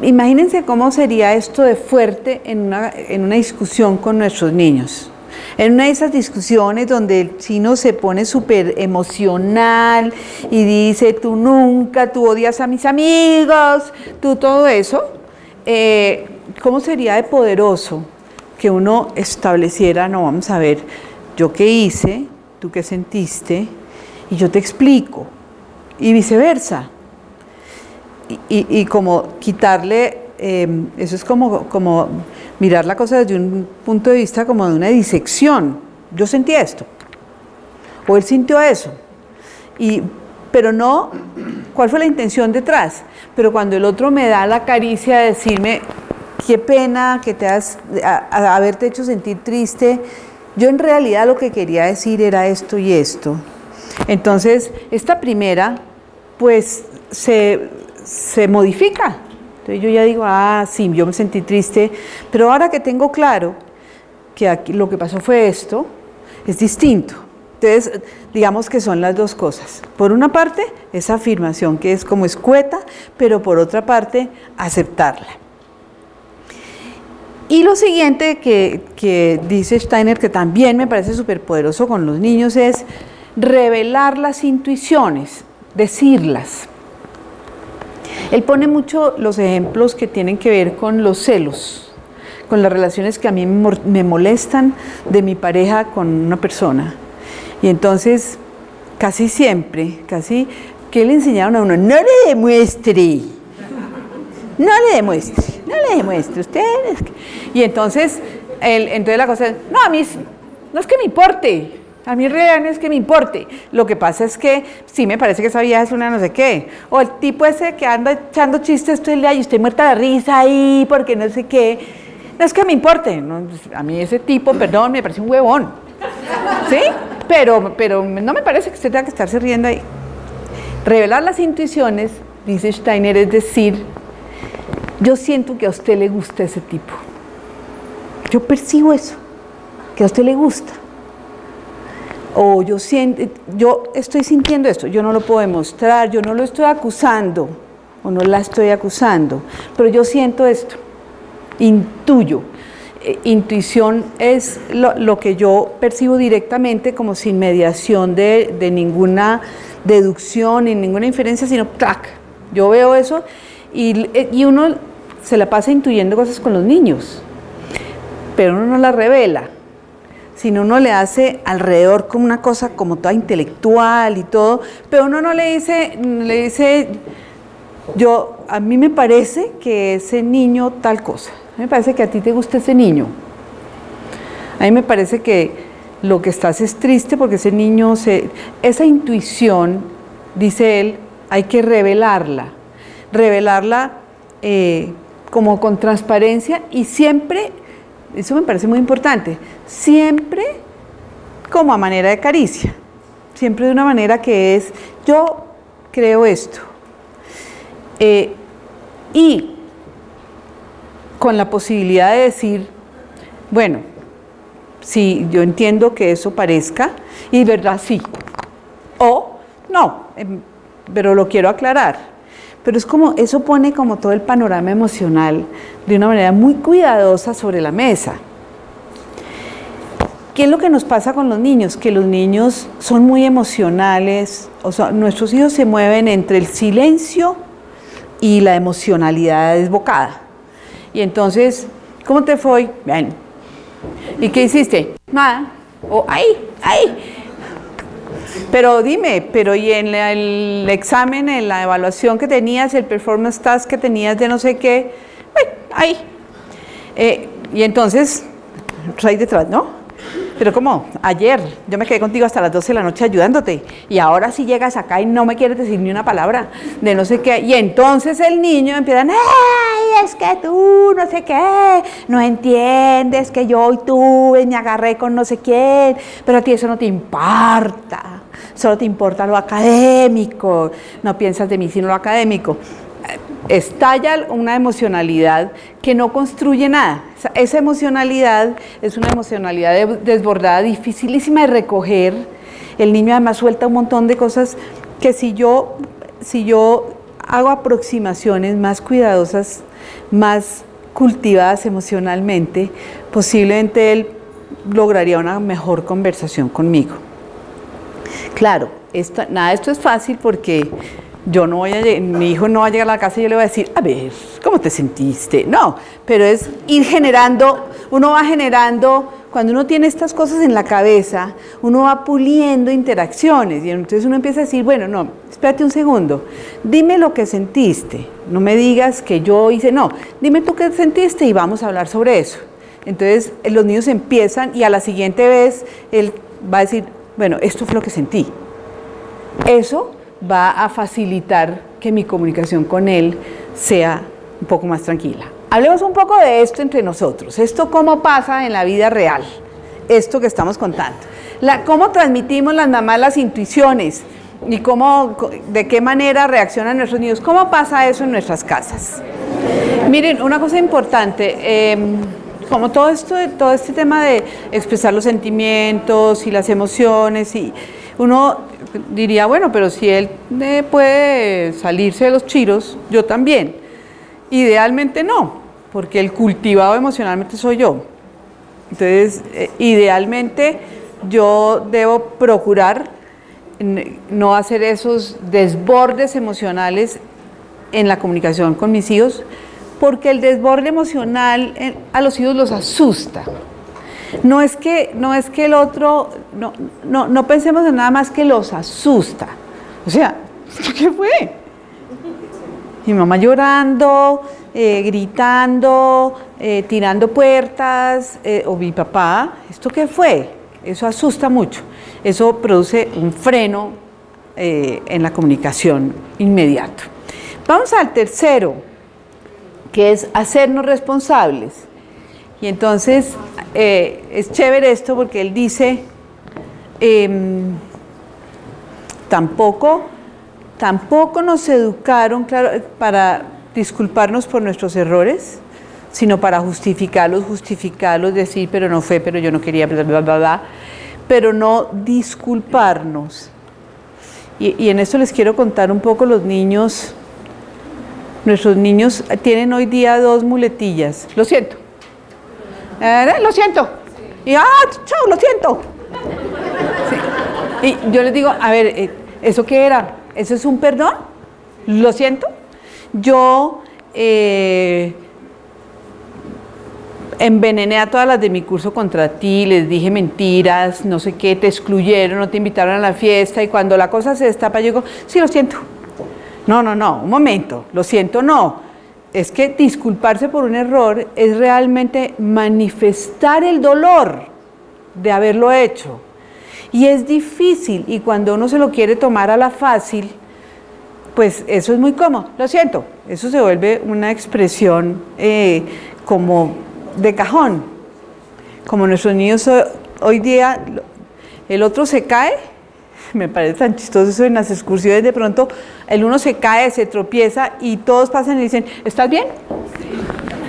Imagínense cómo sería esto de fuerte en una discusión con nuestros niños. En una de esas discusiones donde el chino se pone súper emocional y dice, tú odias a mis amigos, tú todo eso, ¿cómo sería de poderoso que uno estableciera, no, vamos a ver, yo qué hice, tú qué sentiste, y yo te explico, y viceversa? Y como quitarle, eso es como mirar la cosa desde un punto de vista como de una disección. Yo sentí esto, o él sintió eso, pero no, ¿cuál fue la intención detrás? Pero cuando el otro me da la caricia de decirme, qué pena que haberte hecho sentir triste, yo en realidad lo que quería decir era esto y esto. Entonces, esta primera, pues, se modifica. Entonces yo ya digo, sí, yo me sentí triste, pero ahora que tengo claro que aquí lo que pasó fue esto, es distinto. Entonces, digamos que son las dos cosas. Por una parte, esa afirmación que es como escueta, pero por otra parte, aceptarla. Y lo siguiente que dice Steiner, que también me parece súper poderoso con los niños, es revelar las intuiciones, decirlas. Él pone mucho los ejemplos que tienen que ver con los celos, con las relaciones que a mí me molestan de mi pareja con una persona. Y entonces, casi siempre, ¿qué le enseñaron a uno? No le demuestre, ustedes. Y entonces la cosa es, no, a mí no es que me importe. A mí en realidad no es que me importe. Lo que pasa es que sí me parece que esa vieja es una no sé qué. O el tipo ese que anda echando chistes todo el día y usted muerta de risa ahí porque no sé qué. No es que me importe. No, a mí ese tipo, perdón, me parece un huevón. ¿Sí? Pero no me parece que usted tenga que estarse riendo ahí. Revelar las intuiciones, dice Steiner, es decir, yo siento que a usted le gusta ese tipo. Yo percibo eso, que a usted le gusta. O yo estoy sintiendo esto, yo no lo puedo demostrar, yo no lo estoy acusando, o no la estoy acusando, pero yo siento esto, intuyo. Intuición es lo que yo percibo directamente, como sin mediación de ninguna deducción ni ninguna inferencia, sino ¡tac! Yo veo eso y uno se la pasa intuyendo cosas con los niños, pero uno no la revela, sino uno le hace alrededor como una cosa como toda intelectual y todo, pero uno no le dice, a mí me parece que ese niño tal cosa, a mí me parece que a ti te gusta ese niño, a mí me parece que lo que estás es triste porque ese niño, esa intuición, dice él, hay que revelarla como con transparencia y siempre, eso me parece muy importante, siempre como a manera de caricia, siempre de una manera que es, yo creo esto. Y con la posibilidad de decir, bueno, sí, yo entiendo que eso parezca, y de verdad sí, o no, pero lo quiero aclarar, pero es como, eso pone como todo el panorama emocional de una manera muy cuidadosa sobre la mesa. ¿Qué es lo que nos pasa con los niños? Que los niños son muy emocionales, o sea, nuestros hijos se mueven entre el silencio y la emocionalidad desbocada. Y entonces, ¿cómo te fue? Bien. ¿Y qué hiciste? Nada. O, ¡ay! Pero dime, pero y en el examen, en la evaluación que tenías, el performance task que tenías de no sé qué, bueno, ahí. Y entonces, ahí detrás, ¿no? Pero como ayer, yo me quedé contigo hasta las 12 de la noche ayudándote, y ahora sí llegas acá y no me quieres decir ni una palabra de no sé qué, y entonces el niño empieza, ¡ay, es que tú no sé qué, no entiendes que yo hoy tuve, me agarré con no sé quién, pero a ti eso no te importa, solo te importa lo académico, no piensas de mí sino lo académico. Estalla una emocionalidad que no construye nada. Esa emocionalidad es una emocionalidad desbordada, dificilísima de recoger. El niño además suelta un montón de cosas que si yo hago aproximaciones más cuidadosas, más cultivadas emocionalmente, posiblemente él lograría una mejor conversación conmigo. Claro, nada de esto es fácil porque mi hijo no va a llegar a la casa y yo le voy a decir, a ver, ¿cómo te sentiste? No, pero es ir generando, uno va generando, cuando uno tiene estas cosas en la cabeza, uno va puliendo interacciones y entonces uno empieza a decir, bueno, no, espérate un segundo, dime lo que sentiste, no me digas que yo hice, no, dime tú qué sentiste y vamos a hablar sobre eso. Entonces los niños empiezan y a la siguiente vez él va a decir, bueno, esto fue lo que sentí. Eso va a facilitar que mi comunicación con él sea un poco más tranquila. Hablemos un poco de esto entre nosotros. Esto cómo pasa en la vida real, esto que estamos contando. Cómo transmitimos las mamás las intuiciones y de qué manera reaccionan nuestros niños. ¿Cómo pasa eso en nuestras casas? Miren, una cosa importante, como todo este tema de expresar los sentimientos y las emociones, y uno diría, bueno, pero si él puede salirse de los chiros, yo también. Idealmente no, porque el cultivado emocionalmente soy yo. Entonces, idealmente yo debo procurar no hacer esos desbordes emocionales en la comunicación con mis hijos, porque el desborde emocional a los hijos los asusta. No es que el otro, no pensemos en nada más que los asusta. O sea, ¿qué fue? Mi mamá llorando, gritando, tirando puertas, o mi papá, ¿esto qué fue? Eso asusta mucho. Eso produce un freno en la comunicación inmediato. Vamos al tercero, que es hacernos responsables. Y entonces es chévere esto porque él dice, tampoco nos educaron, claro, para disculparnos por nuestros errores, sino para justificarlos, decir, pero no fue, pero yo no quería, bla, bla, bla, bla, pero no disculparnos. Y en esto les quiero contar un poco los niños. Nuestros niños tienen hoy día 2 muletillas. Lo siento. Lo siento. Y chao, lo siento. Sí. Y yo les digo, a ver, ¿eso qué era? ¿Eso es un perdón? Lo siento. Yo envenené a todas las de mi curso contra ti, les dije mentiras, no sé qué, te excluyeron, no te invitaron a la fiesta, y cuando la cosa se destapa, yo digo, sí, lo siento. No, un momento, lo siento, no. Es que disculparse por un error es realmente manifestar el dolor de haberlo hecho. Y es difícil, y cuando uno se lo quiere tomar a la fácil, pues eso es muy cómodo. Lo siento, eso se vuelve una expresión como de cajón. Como nuestros niños hoy día, el otro se cae, me parece tan chistoso eso en las excursiones, de pronto el uno se cae, se tropieza y todos pasan y dicen, ¿estás bien?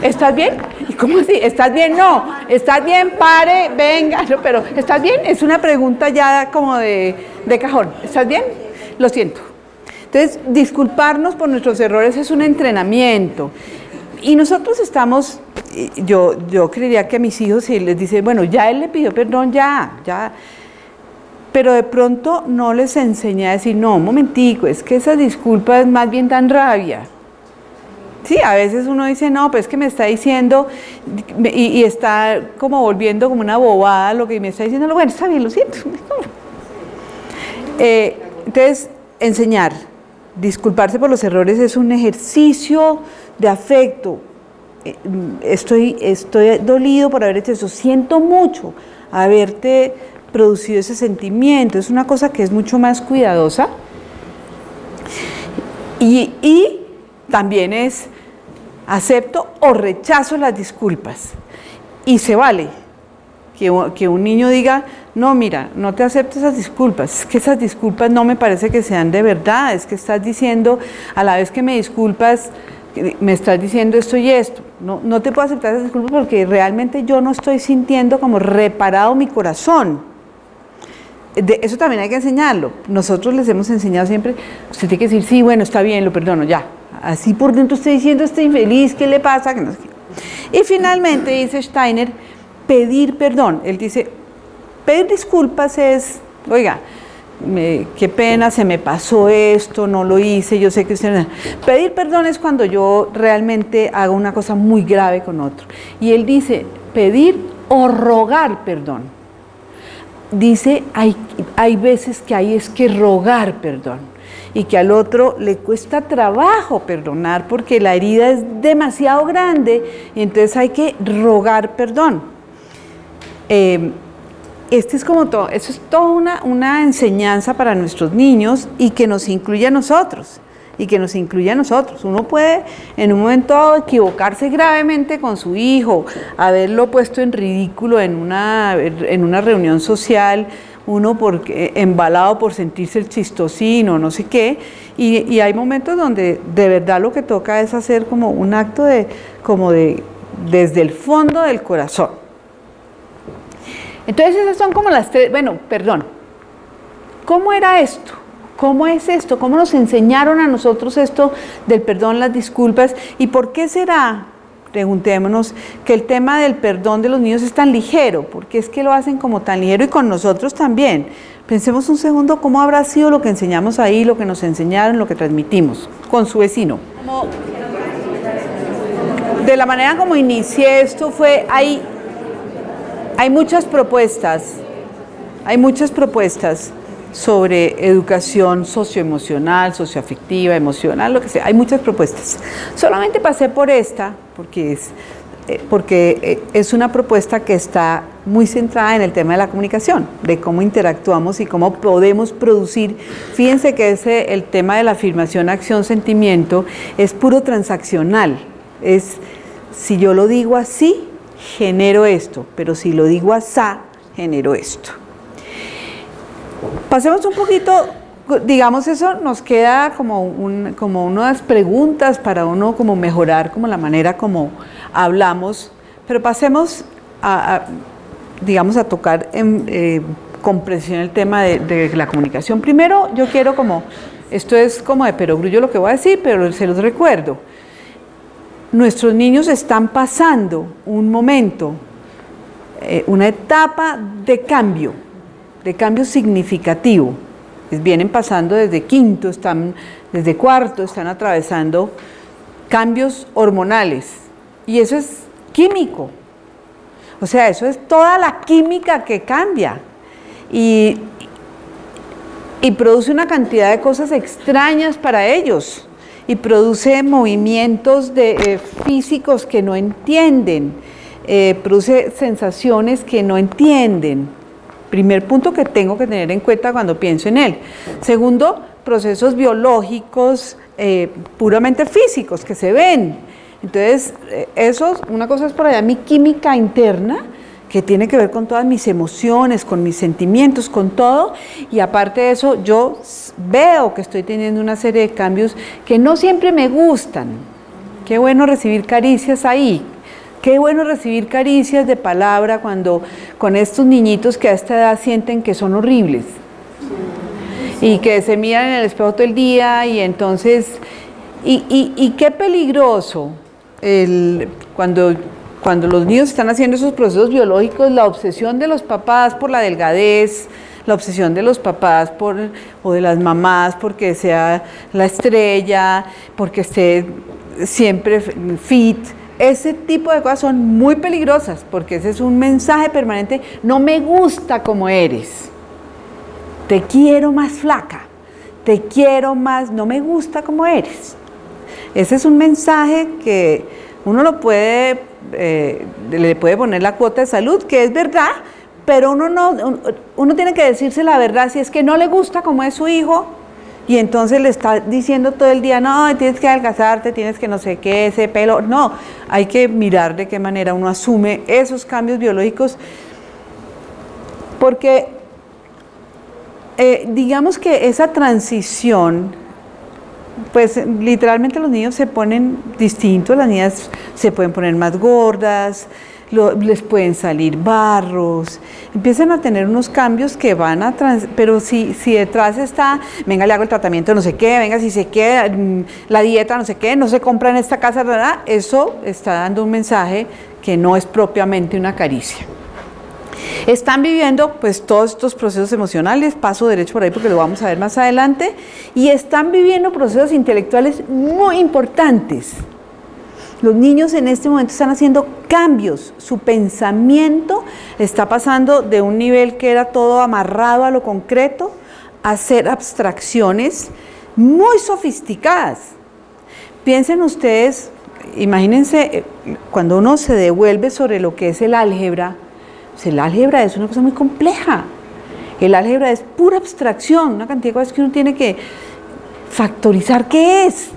¿Estás bien? ¿Y cómo así? ¿Estás bien? No, ¿estás bien? Pare, venga, no, pero ¿estás bien? Es una pregunta ya como de cajón. ¿Estás bien? Lo siento. Entonces, disculparnos por nuestros errores es un entrenamiento. Y nosotros estamos, yo creería que a mis hijos, si les dicen, bueno, ya él le pidió perdón, ya. Pero de pronto no les enseñé a decir, no, un momentico, es que esa disculpa es más bien tan rabia. Sí, a veces uno dice, no, pues es que me está diciendo y está como volviendo como una bobada lo que me está diciendo. Bueno, está bien, lo siento. Entonces, enseñar, disculparse por los errores es un ejercicio de afecto. Estoy dolido por haber hecho eso, siento mucho haberte producido ese sentimiento. Es una cosa que es mucho más cuidadosa. Y también es acepto o rechazo las disculpas. Y se vale que un niño diga, no, mira, no te acepto esas disculpas, es que esas disculpas no me parece que sean de verdad, es que estás diciendo, a la vez que me disculpas, me estás diciendo esto y esto. No te puedo aceptar esas disculpas porque realmente yo no estoy sintiendo como reparado mi corazón. Eso también hay que enseñarlo. Nosotros les hemos enseñado siempre, usted tiene que decir, sí, bueno, está bien, lo perdono, ya. Así por dentro estoy diciendo, estoy infeliz, ¿qué le pasa? Que no sé qué. Y finalmente dice Steiner, pedir perdón. Él dice, pedir disculpas es, oiga, qué pena, se me pasó esto, no lo hice, yo sé que usted no. Pedir perdón es cuando yo realmente hago una cosa muy grave con otro. Y él dice, pedir o rogar perdón. Dice, hay veces que hay es que rogar perdón y que al otro le cuesta trabajo perdonar porque la herida es demasiado grande y entonces hay que rogar perdón. Es como todo, eso es toda una enseñanza para nuestros niños y que nos incluye a nosotros. Uno puede en un momento dado equivocarse gravemente con su hijo, haberlo puesto en ridículo en una reunión social, uno embalado por sentirse el chistosino, no sé qué, y hay momentos donde de verdad lo que toca es hacer como un acto desde el fondo del corazón. Entonces esas son como las tres, ¿cómo era esto? ¿Cómo es esto? ¿Cómo nos enseñaron a nosotros esto del perdón, las disculpas? ¿Y por qué será, preguntémonos, que el tema del perdón de los niños es tan ligero? ¿Por qué es que lo hacen como tan ligero y con nosotros también? Pensemos un segundo cómo habrá sido lo que enseñamos ahí, lo que nos enseñaron, lo que transmitimos con su vecino. De la manera como inicié esto fue, hay muchas propuestas, sobre educación socioemocional, socioafectiva, emocional, lo que sea. Hay muchas propuestas. Solamente pasé por esta porque es una propuesta que está muy centrada en el tema de la comunicación, de cómo interactuamos y cómo podemos producir. Fíjense que el tema de la afirmación, acción, sentimiento es puro transaccional. Es, si yo lo digo así, genero esto, pero si lo digo asá, genero esto. Pasemos un poquito, digamos, eso nos queda como unas preguntas para uno como mejorar como la manera como hablamos, pero pasemos a tocar con precisión el tema de la comunicación. Primero, yo quiero esto es como de perogrullo lo que voy a decir, pero se los recuerdo. Nuestros niños están pasando un momento, una etapa de cambio significativo. Vienen pasando desde quinto, desde cuarto, están atravesando cambios hormonales. Y eso es químico. O sea, eso es toda la química que cambia. Y produce una cantidad de cosas extrañas para ellos. Y produce movimientos físicos que no entienden. Produce sensaciones que no entienden. Primer punto que tengo que tener en cuenta cuando pienso en él. Segundo, procesos biológicos puramente físicos que se ven. Entonces, una cosa es por allá mi química interna, que tiene que ver con todas mis emociones, con mis sentimientos, con todo, y aparte de eso, yo veo que estoy teniendo una serie de cambios que no siempre me gustan. Qué bueno recibir caricias ahí. Qué bueno recibir caricias de palabra con estos niñitos que a esta edad sienten que son horribles. y que se miran en el espejo todo el día y entonces, y qué peligroso cuando los niños están haciendo esos procesos biológicos, la obsesión de los papás por la delgadez, la obsesión de los papás o de las mamás porque sea la estrella, porque esté siempre fit. Ese tipo de cosas son muy peligrosas porque ese es un mensaje permanente: no me gusta como eres, te quiero más flaca, te quiero más, no me gusta como eres. Ese es un mensaje que uno lo puede, le puede poner la cuota de salud, que es verdad, pero uno tiene que decirse la verdad si es que no le gusta como es su hijo. Y entonces le está diciendo todo el día: no, tienes que adelgazarte, tienes que no sé qué, ese pelo. No, hay que mirar de qué manera uno asume esos cambios biológicos, porque digamos que esa transición, pues literalmente los niños se ponen distintos, las niñas se pueden poner más gordas, les pueden salir barros, empiezan a tener unos cambios que van a pero si detrás está: venga, le hago el tratamiento no sé qué, venga, si se queda la dieta no sé qué, no se compra en esta casa, ¿verdad? Eso está dando un mensaje que no es propiamente una caricia. Están viviendo pues todos estos procesos emocionales, paso derecho por ahí porque lo vamos a ver más adelante, y están viviendo procesos intelectuales muy importantes. Los niños en este momento están haciendo cambios, su pensamiento está pasando de un nivel que era todo amarrado a lo concreto a hacer abstracciones muy sofisticadas. Piensen ustedes, imagínense cuando uno se devuelve sobre lo que es el álgebra. Pues el álgebra es una cosa muy compleja, el álgebra es pura abstracción, una cantidad de cosas que uno tiene que factorizar. ¿Qué es?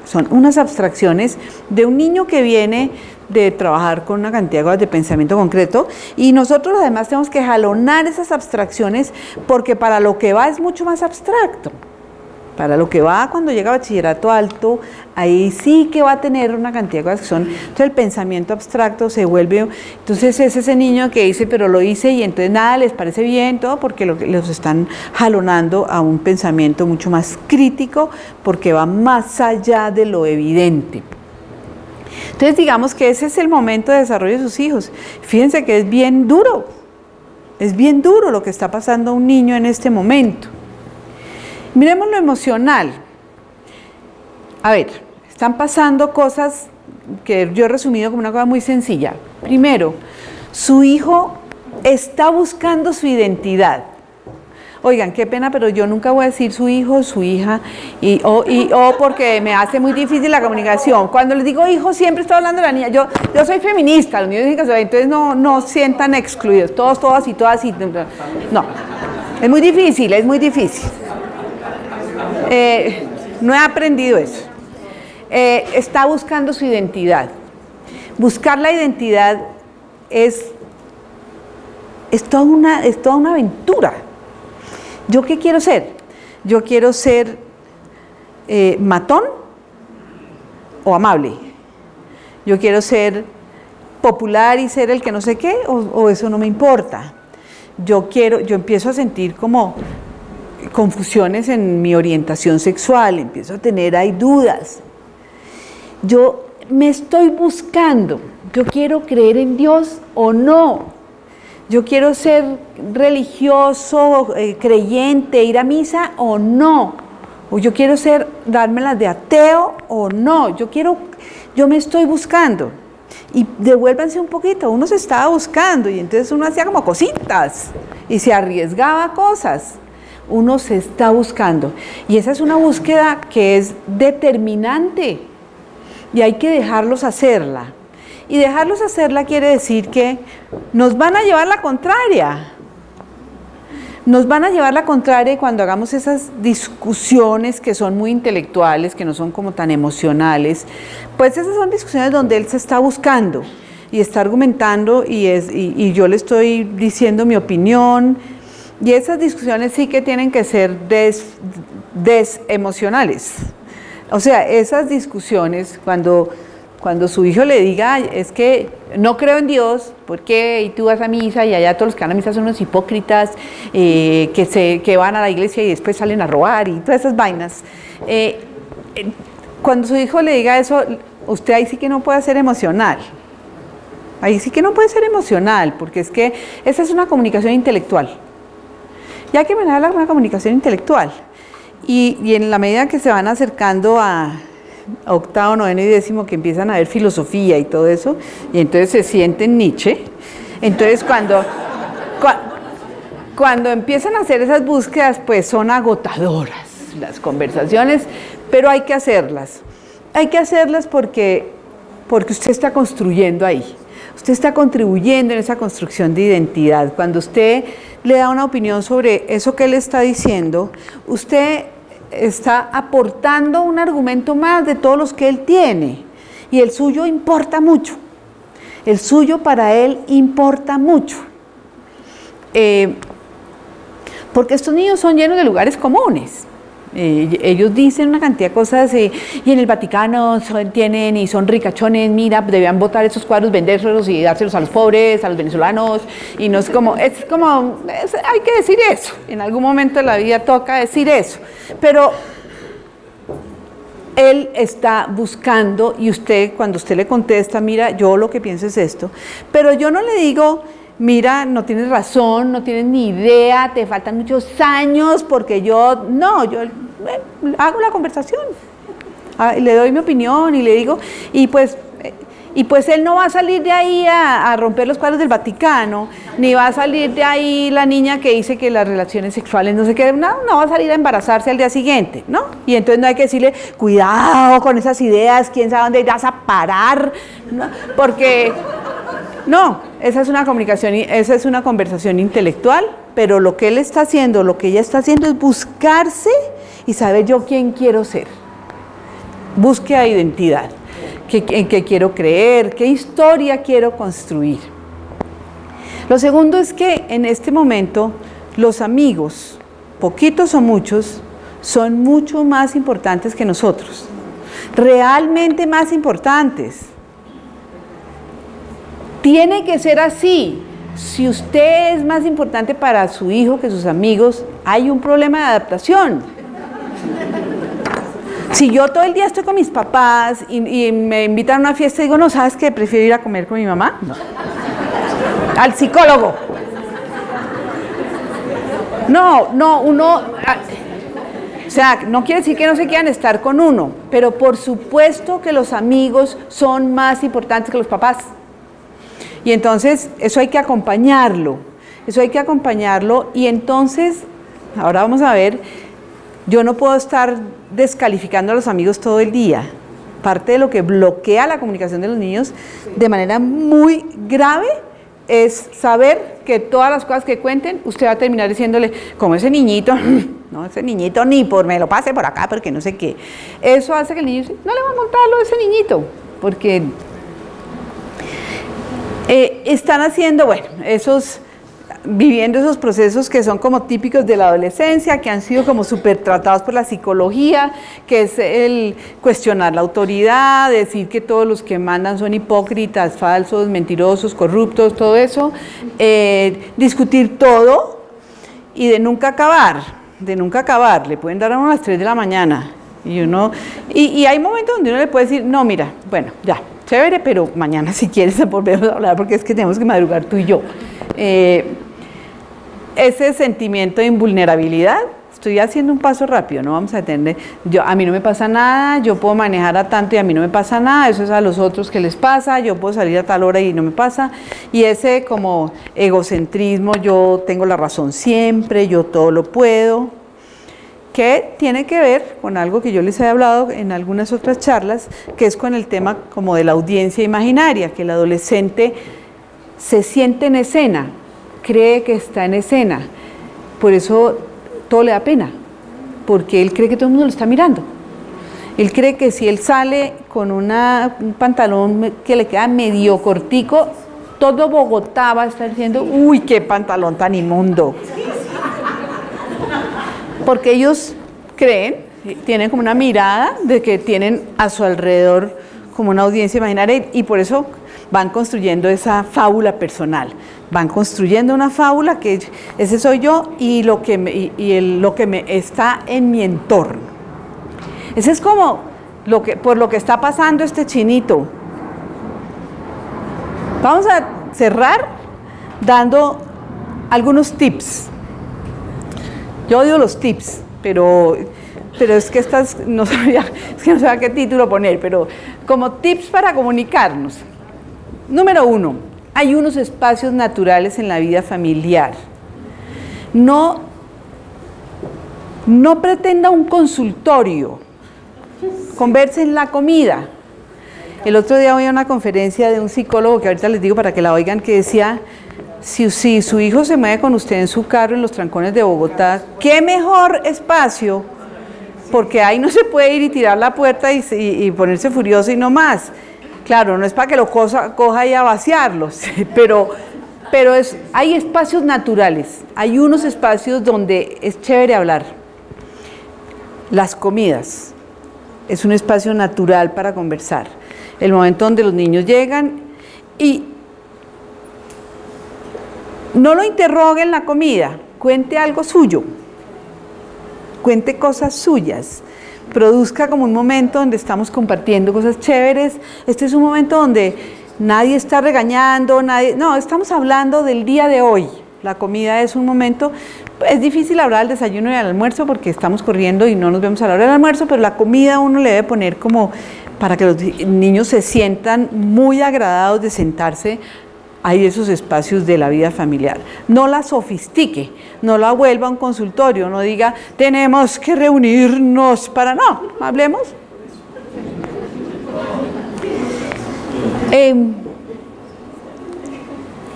Son unas abstracciones de un niño que viene de trabajar con una cantidad de cosas de pensamiento concreto, y nosotros además tenemos que jalonar esas abstracciones porque para lo que va es mucho más abstracto. Para lo que va cuando llega a bachillerato alto, ahí sí que va a tener una cantidad de cosas que son, entonces el pensamiento abstracto se vuelve, entonces es ese niño que dice pero lo hice y entonces nada les parece bien, todo porque los están jalonando a un pensamiento mucho más crítico porque va más allá de lo evidente. Entonces digamos que ese es el momento de desarrollo de sus hijos. Fíjense que es bien duro lo que está pasando a un niño en este momento. Miremos lo emocional. A ver, están pasando cosas que yo he resumido como una cosa muy sencilla. Primero, su hijo está buscando su identidad. Oigan, qué pena, pero yo nunca voy a decir su hijo, su hija, o porque me hace muy difícil la comunicación. Cuando les digo hijo, siempre estoy hablando de la niña. Yo soy feminista, los niños dicen que soy, entonces no sientan excluidos, todas y todas. No, es muy difícil, es muy difícil. No he aprendido eso. Está buscando su identidad. Buscar la identidad es toda una aventura. ¿Yo qué quiero ser? ¿Yo quiero ser matón o amable? ¿Yo quiero ser popular y ser el que no sé qué? ¿O eso no me importa? Yo empiezo a sentir como confusiones en mi orientación sexual, empiezo a tener ahí dudas. Yo me estoy buscando, yo quiero creer en Dios o no, yo quiero ser religioso, creyente, ir a misa o no, o yo quiero dármelas de ateo o no, yo me estoy buscando. Y devuélvanse un poquito, uno se estaba buscando y entonces uno hacía como cositas y se arriesgaba a cosas. Uno se está buscando y esa es una búsqueda que es determinante y hay que dejarlos hacerla, y dejarlos hacerla quiere decir que nos van a llevar la contraria, cuando hagamos esas discusiones que son muy intelectuales, que no son como tan emocionales, pues esas son discusiones donde él se está buscando y está argumentando y yo le estoy diciendo mi opinión. Y esas discusiones sí que tienen que ser desemocionales. O sea, esas discusiones, cuando Cuando su hijo le diga, es que no creo en Dios, ¿por qué? Y tú vas a misa y allá todos los que van a misa son unos hipócritas que van a la iglesia y después salen a robar y todas esas vainas. Cuando su hijo le diga eso, usted ahí sí que no puede ser emocional. Ahí sí que no puede ser emocional, porque es que esa es una comunicación intelectual. Y hay que manejar una comunicación intelectual. Y en la medida que se van acercando a octavo, noveno y décimo, que empiezan a ver filosofía y todo eso, y entonces se sienten Nietzsche, entonces cuando empiezan a hacer esas búsquedas, pues son agotadoras las conversaciones, pero hay que hacerlas. Hay que hacerlas porque usted está construyendo ahí. Usted está contribuyendo en esa construcción de identidad. Cuando usted le da una opinión sobre eso que él está diciendo, usted está aportando un argumento más de todos los que él tiene, y el suyo importa mucho. El suyo para él importa mucho. Porque estos niños son llenos de lugares comunes. Ellos dicen una cantidad de cosas, y en el Vaticano tienen y son ricachones, mira, debían botar esos cuadros, vendérselos y dárselos a los pobres, a los venezolanos, y no es como, hay que decir eso, en algún momento de la vida toca decir eso, pero él está buscando, y usted, cuando usted le contesta, mira, yo lo que pienso es esto, pero yo no le digo, mira, no tienes razón, no tienes ni idea, te faltan muchos años, porque yo hago la conversación, le doy mi opinión y le digo, y pues él no va a salir de ahí a romper los cuadros del Vaticano, ni va a salir de ahí la niña que dice que las relaciones sexuales no sé qué, no va a salir a embarazarse al día siguiente, ¿no? Y entonces no hay que decirle, cuidado con esas ideas, quién sabe dónde vas a parar, ¿no? Porque no, esa es una conversación intelectual, pero lo que él está haciendo, lo que ella está haciendo es buscarse y saber yo quién quiero ser. Búsqueda de identidad, en qué quiero creer, qué historia quiero construir. Lo segundo es que en este momento los amigos, poquitos o muchos, son mucho más importantes que nosotros, realmente más importantes. Tiene que ser así. Si usted es más importante para su hijo que sus amigos, hay un problema de adaptación. Si yo todo el día estoy con mis papás y me invitan a una fiesta y digo, no, ¿sabes qué? Prefiero ir a comer con mi mamá. No. Al psicólogo. O sea, no quiere decir que no se quieran estar con uno, pero por supuesto que los amigos son más importantes que los papás. Y entonces eso hay que acompañarlo, y entonces, ahora vamos a ver, yo no puedo estar descalificando a los amigos todo el día. Parte de lo que bloquea la comunicación de los niños de manera muy grave es saber que todas las cosas que cuenten, usted va a terminar diciéndole, como ese niñito, no, ese niñito ni por me lo pase por acá porque no sé qué. Eso hace que el niño dice, no le voy a montar lo de ese niñito, porque están haciendo, viviendo esos procesos que son como típicos de la adolescencia, que han sido como súper tratados por la psicología, que es el cuestionar la autoridad, decir que todos los que mandan son hipócritas, falsos, mentirosos, corruptos, todo eso, discutir todo y de nunca acabar, le pueden dar a uno a las 3 de la mañana, y hay momentos donde uno le puede decir, no, mira, bueno, ya, chévere, pero mañana si quieres volvemos a hablar porque es que tenemos que madrugar tú y yo. Ese sentimiento de invulnerabilidad, estoy haciendo un paso rápido, no vamos a entender, a mí no me pasa nada, yo puedo manejar a tanto y a mí no me pasa nada, eso es a los otros que les pasa, yo puedo salir a tal hora y no me pasa, y ese como egocentrismo, yo tengo la razón siempre, yo todo lo puedo, que tiene que ver con algo que yo les he hablado en algunas otras charlas, que es con el tema como de la audiencia imaginaria, que el adolescente se siente en escena, cree que está en escena, por eso todo le da pena, porque él cree que todo el mundo lo está mirando. Él cree que si él sale con un pantalón que le queda medio cortico, todo Bogotá va a estar diciendo, uy, qué pantalón tan inmundo. Porque ellos creen, tienen como una mirada de que tienen a su alrededor como una audiencia imaginaria y por eso van construyendo esa fábula personal. Van construyendo una fábula que ese soy yo y lo que me está en mi entorno. Ese es como por lo que está pasando este chinito. Vamos a cerrar dando algunos tips. Yo odio los tips, pero es que no sabía qué título poner, pero como tips para comunicarnos. Número 1, hay unos espacios naturales en la vida familiar. No pretenda un consultorio, converse en la comida. El otro día oí una conferencia de un psicólogo, que ahorita les digo para que la oigan, que decía, si su hijo se mueve con usted en su carro en los trancones de Bogotá, ¿qué mejor espacio? Porque ahí no se puede ir y tirar la puerta y ponerse furioso y no más. Claro, no es para que lo coja y a vaciarlos, pero hay espacios naturales, hay unos espacios donde es chévere hablar. Las comidas es un espacio natural para conversar. El momento donde los niños llegan y no lo interrogue en la comida, cuente algo suyo, cuente cosas suyas, produzca como un momento donde estamos compartiendo cosas chéveres. Este es un momento donde nadie está regañando, no, estamos hablando del día de hoy. La comida es un momento, es difícil hablar del desayuno y del almuerzo porque estamos corriendo y no nos vemos a la hora del almuerzo, pero la comida uno le debe poner como para que los niños se sientan muy agradados de sentarse. Hay esos espacios de la vida familiar. No la sofistique, no la vuelva a un consultorio, no diga, tenemos que reunirnos para... No, hablemos.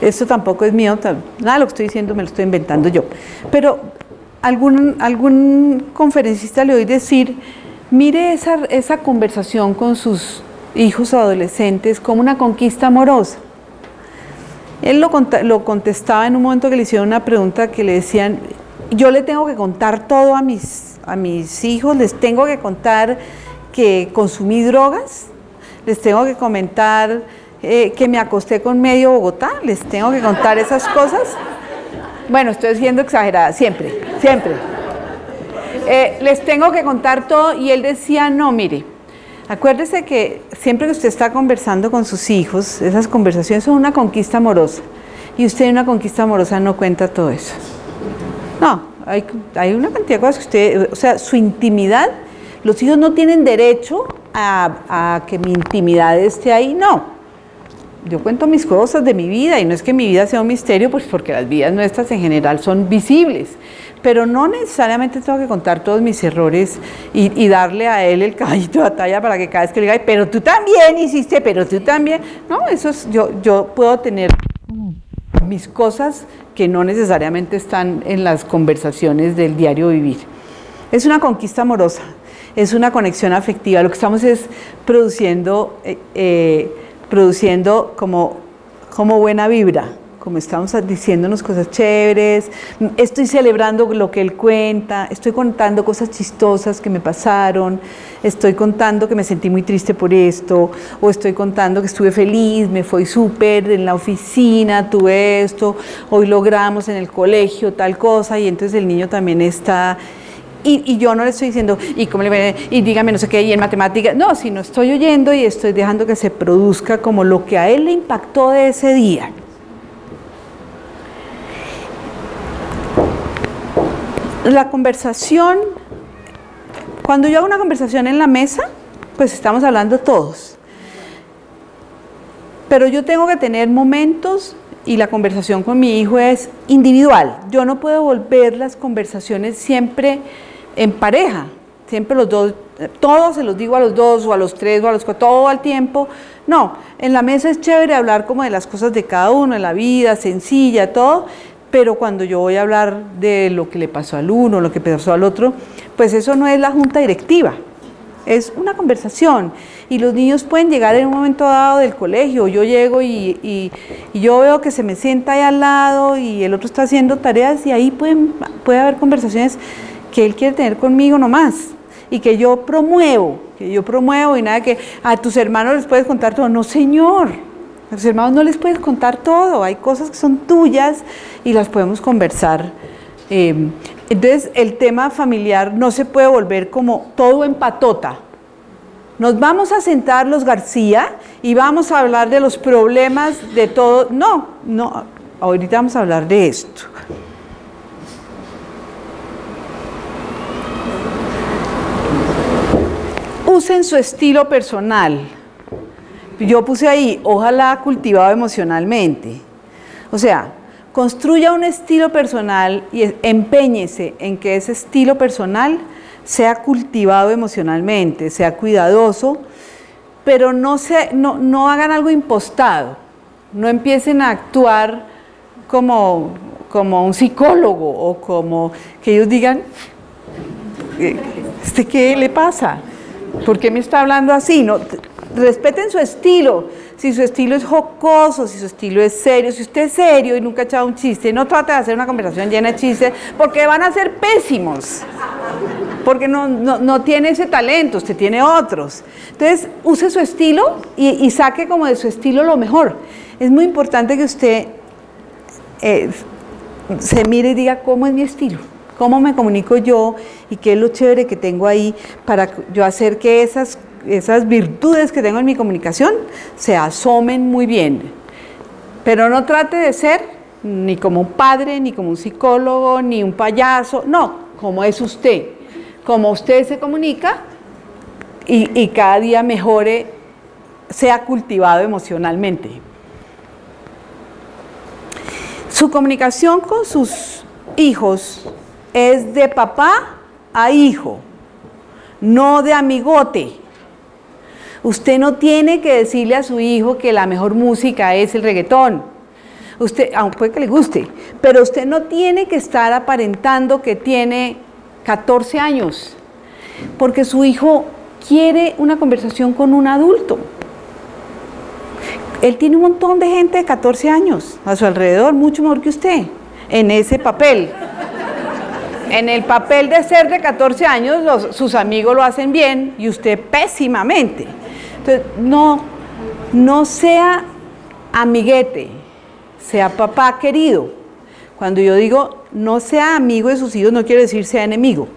Esto tampoco es mío, nada de lo que estoy diciendo me lo estoy inventando yo. Pero algún conferencista le oí decir, mire esa conversación con sus hijos o adolescentes como una conquista amorosa. Él lo contestaba en un momento que le hicieron una pregunta que le decían, yo le tengo que contar todo a mis hijos, les tengo que contar que consumí drogas, les tengo que comentar que me acosté con medio Bogotá, les tengo que contar esas cosas. Bueno, estoy siendo exagerada, siempre. Les tengo que contar todo y él decía, no, mire, acuérdese que siempre que usted está conversando con sus hijos, esas conversaciones son una conquista amorosa. Y usted en una conquista amorosa no cuenta todo eso. No, hay una cantidad de cosas que usted, o sea, su intimidad, los hijos no tienen derecho a que mi intimidad esté ahí, no. Yo cuento mis cosas de mi vida y no es que mi vida sea un misterio, pues porque las vidas nuestras en general son visibles. Pero no necesariamente tengo que contar todos mis errores y darle a él el caballito de batalla para que cada vez que le diga, pero tú también hiciste, pero tú también. No, eso es, yo puedo tener mis cosas que no necesariamente están en las conversaciones del diario vivir. Es una conquista amorosa, es una conexión afectiva. Lo que estamos es produciendo como buena vibra. Como estamos diciéndonos cosas chéveres, estoy celebrando lo que él cuenta, estoy contando cosas chistosas que me pasaron, estoy contando que me sentí muy triste por esto, o estoy contando que estuve feliz, me fue súper en la oficina, tuve esto, hoy logramos en el colegio tal cosa, y entonces el niño también está... Y yo no le estoy diciendo, y dígame no sé qué, y en matemáticas, no, sino estoy oyendo y estoy dejando que se produzca como lo que a él le impactó de ese día. La conversación, cuando yo hago una conversación en la mesa, pues estamos hablando todos. Pero yo tengo que tener momentos y la conversación con mi hijo es individual. Yo no puedo volver las conversaciones siempre en pareja, siempre los dos, todos se los digo a los dos o a los tres o a los cuatro, todo al tiempo. No, en la mesa es chévere hablar como de las cosas de cada uno, en la vida, sencilla, todo. Pero cuando yo voy a hablar de lo que le pasó al uno, lo que pasó al otro, pues eso no es la junta directiva, es una conversación. Y los niños pueden llegar en un momento dado del colegio, yo llego y yo veo que se me sienta ahí al lado y el otro está haciendo tareas y ahí puede haber conversaciones que él quiere tener conmigo nomás. y que yo promuevo y nada que a tus hermanos les puedes contar todo. No, señor, a tus hermanos no les puedes contar todo, hay cosas que son tuyas y las podemos conversar. Entonces el tema familiar no se puede volver como todo en patota. Nos vamos a sentar los García y vamos a hablar de los problemas de todo. No, ahorita vamos a hablar de esto. Usen su estilo personal. Yo puse ahí, ojalá cultivado emocionalmente. O sea, construya un estilo personal y empeñese en que ese estilo personal sea cultivado emocionalmente, sea cuidadoso, pero no hagan algo impostado. No empiecen a actuar como un psicólogo o como que ellos digan, ¿qué le pasa? ¿Por qué me está hablando así? No, respeten su estilo. Si su estilo es jocoso, si su estilo es serio, si usted es serio y nunca ha echado un chiste, no trate de hacer una conversación llena de chistes porque van a ser pésimos. Porque no tiene ese talento, usted tiene otros. Entonces, use su estilo y saque como de su estilo lo mejor. Es muy importante que usted se mire y diga cómo es mi estilo. ¿Cómo me comunico yo y qué es lo chévere que tengo ahí para yo hacer que esas virtudes que tengo en mi comunicación se asomen muy bien? Pero no trate de ser ni como un padre, ni como un psicólogo, ni un payaso, no, como es usted. Como usted se comunica y cada día mejore, sea cultivado emocionalmente. Su comunicación con sus hijos es de papá a hijo, no de amigote. Usted no tiene que decirle a su hijo que la mejor música es el reggaetón. Usted, aunque puede que le guste, pero usted no tiene que estar aparentando que tiene 14 años, porque su hijo quiere una conversación con un adulto. Él tiene un montón de gente de 14 años a su alrededor, mucho mejor que usted, en ese papel. En el papel de ser de 14 años, sus amigos lo hacen bien y usted pésimamente. Entonces, no sea amiguete, sea papá querido. Cuando yo digo no sea amigo de sus hijos, no quiere decir sea enemigo,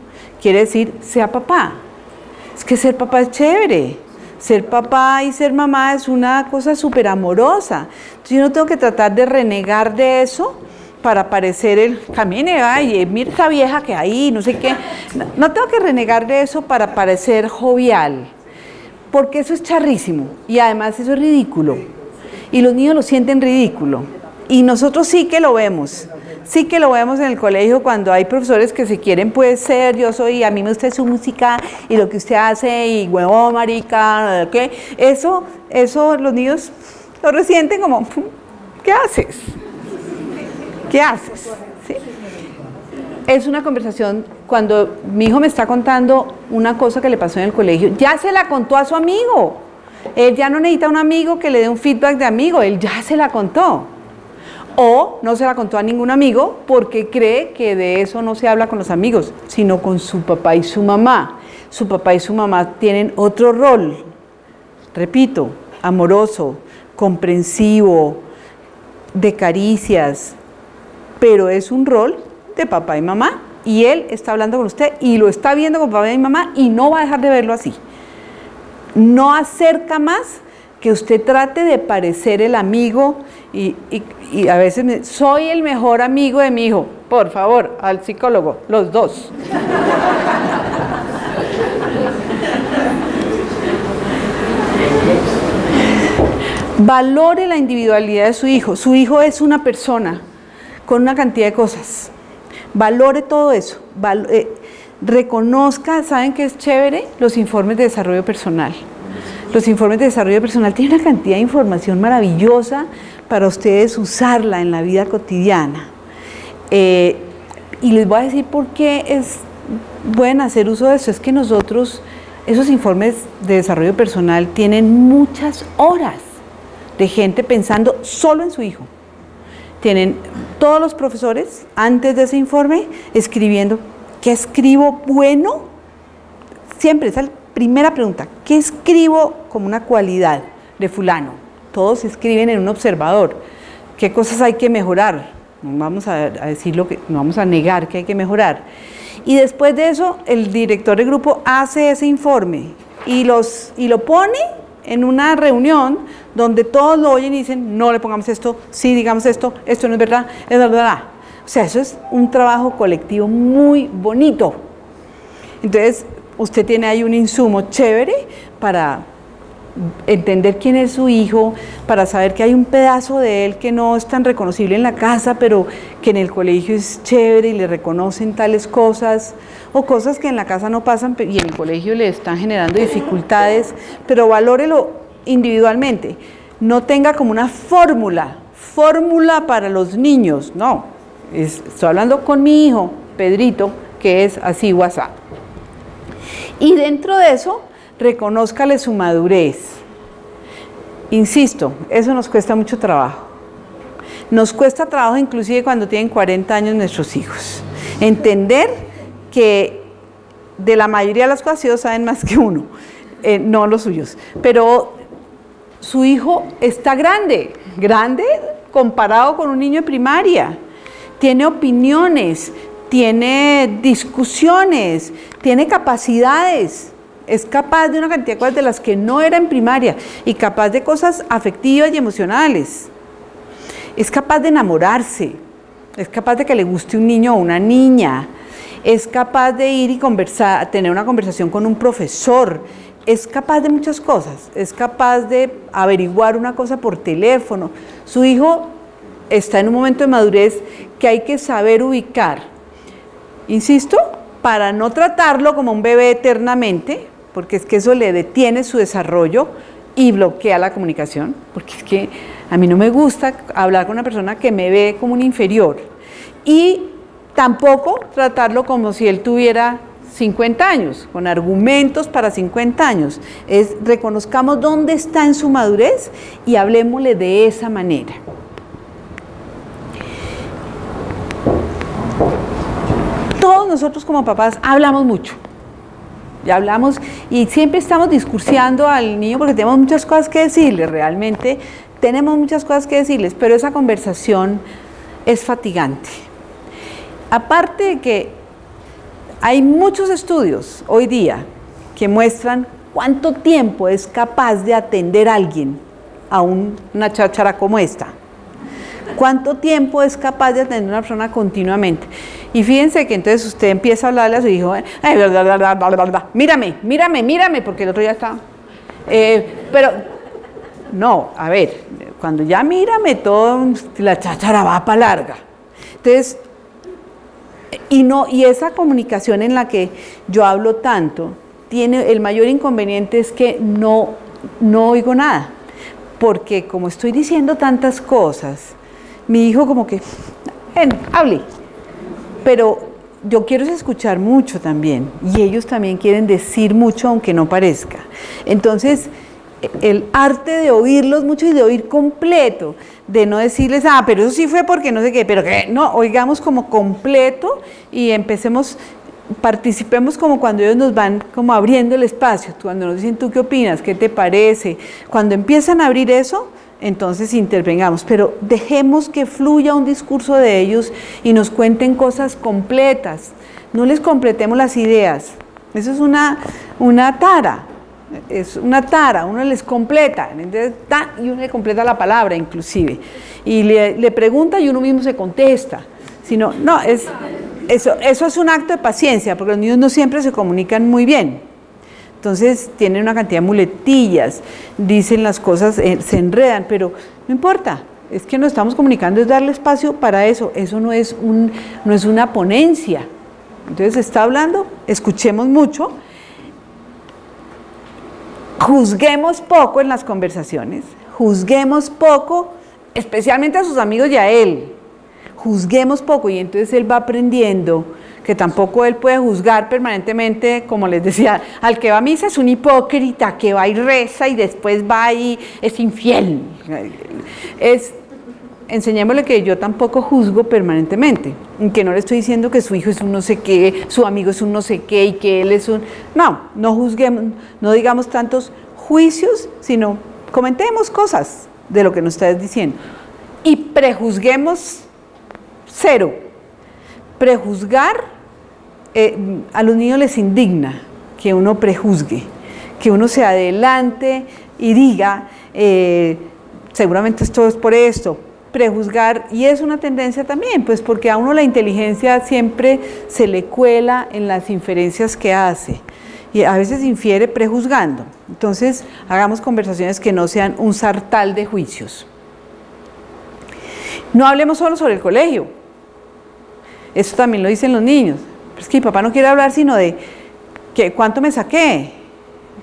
quiere decir sea papá. Es que ser papá es chévere. Ser papá y ser mamá es una cosa súper amorosa. Entonces, yo no tengo que tratar de renegar de eso para parecer el camine, ay, mira esa vieja que hay, no sé qué. No tengo que renegar de eso para parecer jovial, porque eso es charrísimo y además eso es ridículo. Y los niños lo sienten ridículo. Y nosotros sí que lo vemos en el colegio cuando hay profesores que se quieren pues ser, yo soy, a mí me gusta su música y lo que usted hace y huevón, marica, ¿qué? Eso los niños lo resienten como, ¿qué haces? ¿Qué haces? ¿Sí? Es una conversación, cuando mi hijo me está contando una cosa que le pasó en el colegio, ya se la contó a su amigo. Él ya no necesita un amigo que le dé un feedback de amigo, él ya se la contó. O no se la contó a ningún amigo porque cree que de eso no se habla con los amigos, sino con su papá y su mamá. Su papá y su mamá tienen otro rol, repito, amoroso, comprensivo, de caricias, pero es un rol de papá y mamá y él está hablando con usted y lo está viendo con papá y mamá y no va a dejar de verlo así. No acerca más que usted trate de parecer el amigo y a veces soy el mejor amigo de mi hijo. Por favor, al psicólogo, los dos. Valore la individualidad de su hijo. Su hijo es una persona con una cantidad de cosas. Valore todo eso. Reconozca, ¿saben qué es chévere? Los informes de desarrollo personal. Los informes de desarrollo personal tienen una cantidad de información maravillosa para ustedes usarla en la vida cotidiana. Y les voy a decir por qué pueden hacer uso de eso. Es que nosotros, esos informes de desarrollo personal tienen muchas horas de gente pensando solo en su hijo. Tienen todos los profesores, antes de ese informe, escribiendo, ¿qué escribo bueno? siempre, esa es la primera pregunta, ¿qué escribo como una cualidad de fulano? Todos escriben en un observador, ¿qué cosas hay que mejorar? No vamos a decir lo que, no vamos a negar que hay que mejorar. Y después de eso, el director de grupo hace ese informe y lo pone en una reunión donde todos lo oyen y dicen, no le pongamos esto, sí digamos esto no es verdad, es verdad. O sea, eso es un trabajo colectivo muy bonito. Entonces, usted tiene ahí un insumo chévere para entender quién es su hijo, para saber que hay un pedazo de él que no es tan reconocible en la casa, pero que en el colegio es chévere y le reconocen tales cosas, o cosas que en la casa no pasan y en el colegio le están generando dificultades, pero valórelo individualmente. No tenga como una fórmula para los niños, no. Estoy hablando con mi hijo, Pedrito, que es así WhatsApp. Y dentro de eso, reconózcale su madurez. Insisto, eso nos cuesta mucho trabajo. Nos cuesta trabajo inclusive cuando tienen 40 años nuestros hijos. Entender que de la mayoría de las cosas ellos saben más que uno, no los suyos. Pero su hijo está grande comparado con un niño de primaria. Tiene opiniones, tiene discusiones, tiene capacidades. Es capaz de una cantidad de cosas de las que no era en primaria y capaz de cosas afectivas y emocionales. Es capaz de enamorarse, es capaz de que le guste un niño o una niña, es capaz de ir y conversar, tener una conversación con un profesor, es capaz de muchas cosas, es capaz de averiguar una cosa por teléfono. Su hijo está en un momento de madurez que hay que saber ubicar. Insisto, para no tratarlo como un bebé eternamente, porque es que eso le detiene su desarrollo y bloquea la comunicación, porque es que a mí no me gusta hablar con una persona que me ve como un inferior, y tampoco tratarlo como si él tuviera 50 años, con argumentos para 50 años. Reconozcamos dónde está en su madurez y hablemosle de esa manera. Todos nosotros como papás hablamos mucho, ya hablamos y siempre estamos discursiando al niño porque tenemos muchas cosas que decirle, realmente tenemos muchas cosas que decirles, pero esa conversación es fatigante. Aparte de que hay muchos estudios hoy día que muestran cuánto tiempo es capaz de atender a alguien a una cháchara como esta. ¿Cuánto tiempo es capaz de atender a una persona continuamente? Y fíjense que entonces usted empieza a hablarle a su hijo, mírame, porque el otro ya está. Pero, no, a ver, cuando ya mírame todo, la cháchara va para larga. Entonces, y esa comunicación en la que yo hablo tanto, tiene el mayor inconveniente es que no oigo nada. Porque como estoy diciendo tantas cosas, mi hijo como que, hable, pero yo quiero escuchar mucho también, y ellos también quieren decir mucho aunque no parezca. Entonces, el arte de oírlos mucho y de oír completo, de no decirles, pero eso sí fue porque no sé qué, pero que no, oigamos como completo y participemos como cuando ellos nos van como abriendo el espacio, cuando nos dicen, ¿tú qué opinas? ¿Qué te parece? Cuando empiezan a abrir eso, entonces intervengamos, pero dejemos que fluya un discurso de ellos y nos cuenten cosas completas, no les completemos las ideas, eso es una tara, uno les completa, entonces, y uno le completa la palabra inclusive, y le pregunta y uno mismo se contesta, sino, eso es un acto de paciencia, porque los niños no siempre se comunican muy bien. Entonces tienen una cantidad de muletillas, dicen las cosas, se enredan, pero no importa, es que nos estamos comunicando, es darle espacio para eso, eso no es una ponencia. Entonces está hablando, escuchemos mucho, juzguemos poco en las conversaciones, juzguemos poco, especialmente a sus amigos y a él, juzguemos poco y entonces él va aprendiendo que tampoco él puede juzgar permanentemente, como les decía, al que va a misa es un hipócrita, que va y reza y después va y es infiel. enseñémosle que yo tampoco juzgo permanentemente, que no le estoy diciendo que su hijo es un no sé qué, su amigo es un no sé qué y que él es un... No juzguemos, no digamos tantos juicios, sino comentemos cosas de lo que nos estás diciendo. Y prejuzguemos cero. Prejuzgar, a los niños les indigna que uno prejuzgue, que uno se adelante y diga, seguramente esto es por esto. Prejuzgar, y es una tendencia también, pues porque a uno la inteligencia siempre se le cuela en las inferencias que hace, y a veces infiere prejuzgando. Entonces, hagamos conversaciones que no sean un sartal de juicios. No hablemos solo sobre el colegio, eso también lo dicen los niños, es que mi papá no quiere hablar sino de cuánto me saqué,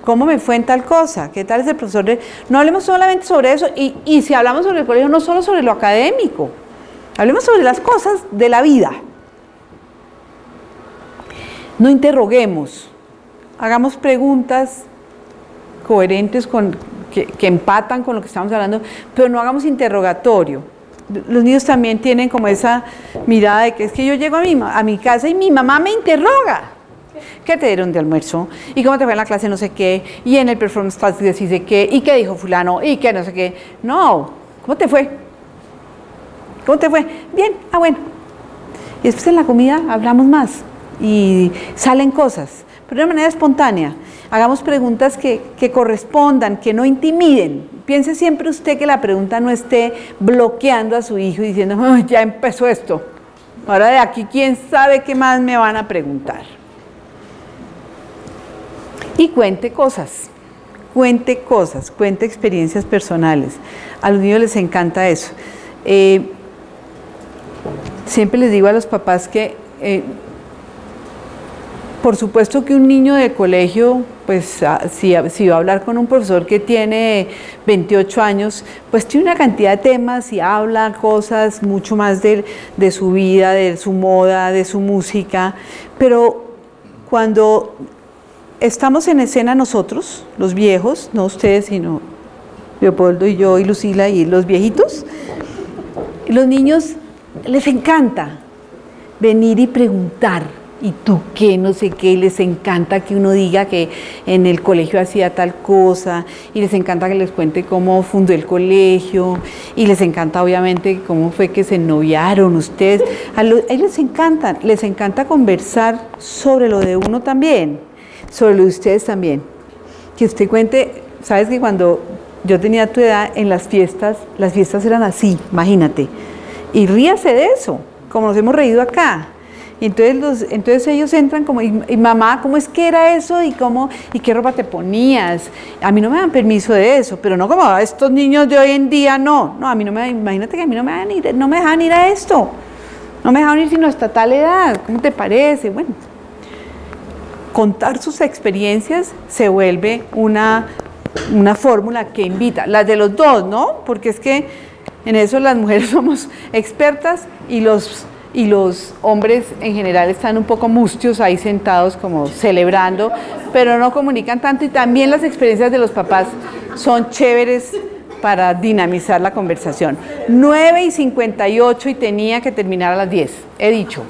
cómo me fue en tal cosa, qué tal es el profesor. No hablemos solamente sobre eso, y si hablamos sobre el colegio, no solo sobre lo académico, hablemos sobre las cosas de la vida. No interroguemos, hagamos preguntas coherentes, que empatan con lo que estamos hablando, pero no hagamos interrogatorio. Los niños también tienen como esa mirada de que es que yo llego a mi casa y mi mamá me interroga. ¿Qué te dieron de almuerzo? ¿Y cómo te fue en la clase no sé qué? ¿Y en el performance class dice qué? ¿Y qué dijo fulano? ¿Y qué no sé qué? No, ¿cómo te fue? ¿Cómo te fue? Bien, bueno. Y después en la comida hablamos más y salen cosas, pero de una manera espontánea. Hagamos preguntas que correspondan, que no intimiden. Piense siempre usted que la pregunta no esté bloqueando a su hijo y diciendo, oh, ya empezó esto. Ahora de aquí, ¿quién sabe qué más me van a preguntar? Y cuente cosas, cuente experiencias personales. A los niños les encanta eso. Siempre les digo a los papás que, por supuesto que un niño de colegio, pues si va a hablar con un profesor que tiene 28 años, pues tiene una cantidad de temas y habla cosas mucho más de su vida, de su moda, de su música, pero cuando estamos en escena nosotros, los viejos, no ustedes, sino Leopoldo y yo y Lucila y los viejitos, los niños les encanta venir y preguntar, ¿y tú qué? No sé qué, les encanta que uno diga que en el colegio hacía tal cosa, y les encanta que les cuente cómo fundó el colegio, y les encanta obviamente cómo fue que se noviaron ustedes. A ellos les encanta conversar sobre lo de uno también, sobre lo de ustedes también. Que usted cuente, sabes que cuando yo tenía tu edad, en las fiestas eran así, imagínate, y ríase de eso, como nos hemos reído acá. Y entonces ellos entran como, y mamá, ¿cómo es que era eso? ¿Y qué ropa te ponías? A mí no me dan permiso de eso, pero no como a estos niños de hoy en día, no, a mí no me, imagínate que a mí no me dejan ir a esto, no me dejan ir sino hasta tal edad, ¿cómo te parece? Bueno, contar sus experiencias se vuelve una fórmula que invita, las de los dos, ¿no? Porque es que en eso las mujeres somos expertas y los hombres en general están un poco mustios ahí sentados como celebrando, pero no comunican tanto, y también las experiencias de los papás son chéveres para dinamizar la conversación. 9:58 y tenía que terminar a las 10, he dicho.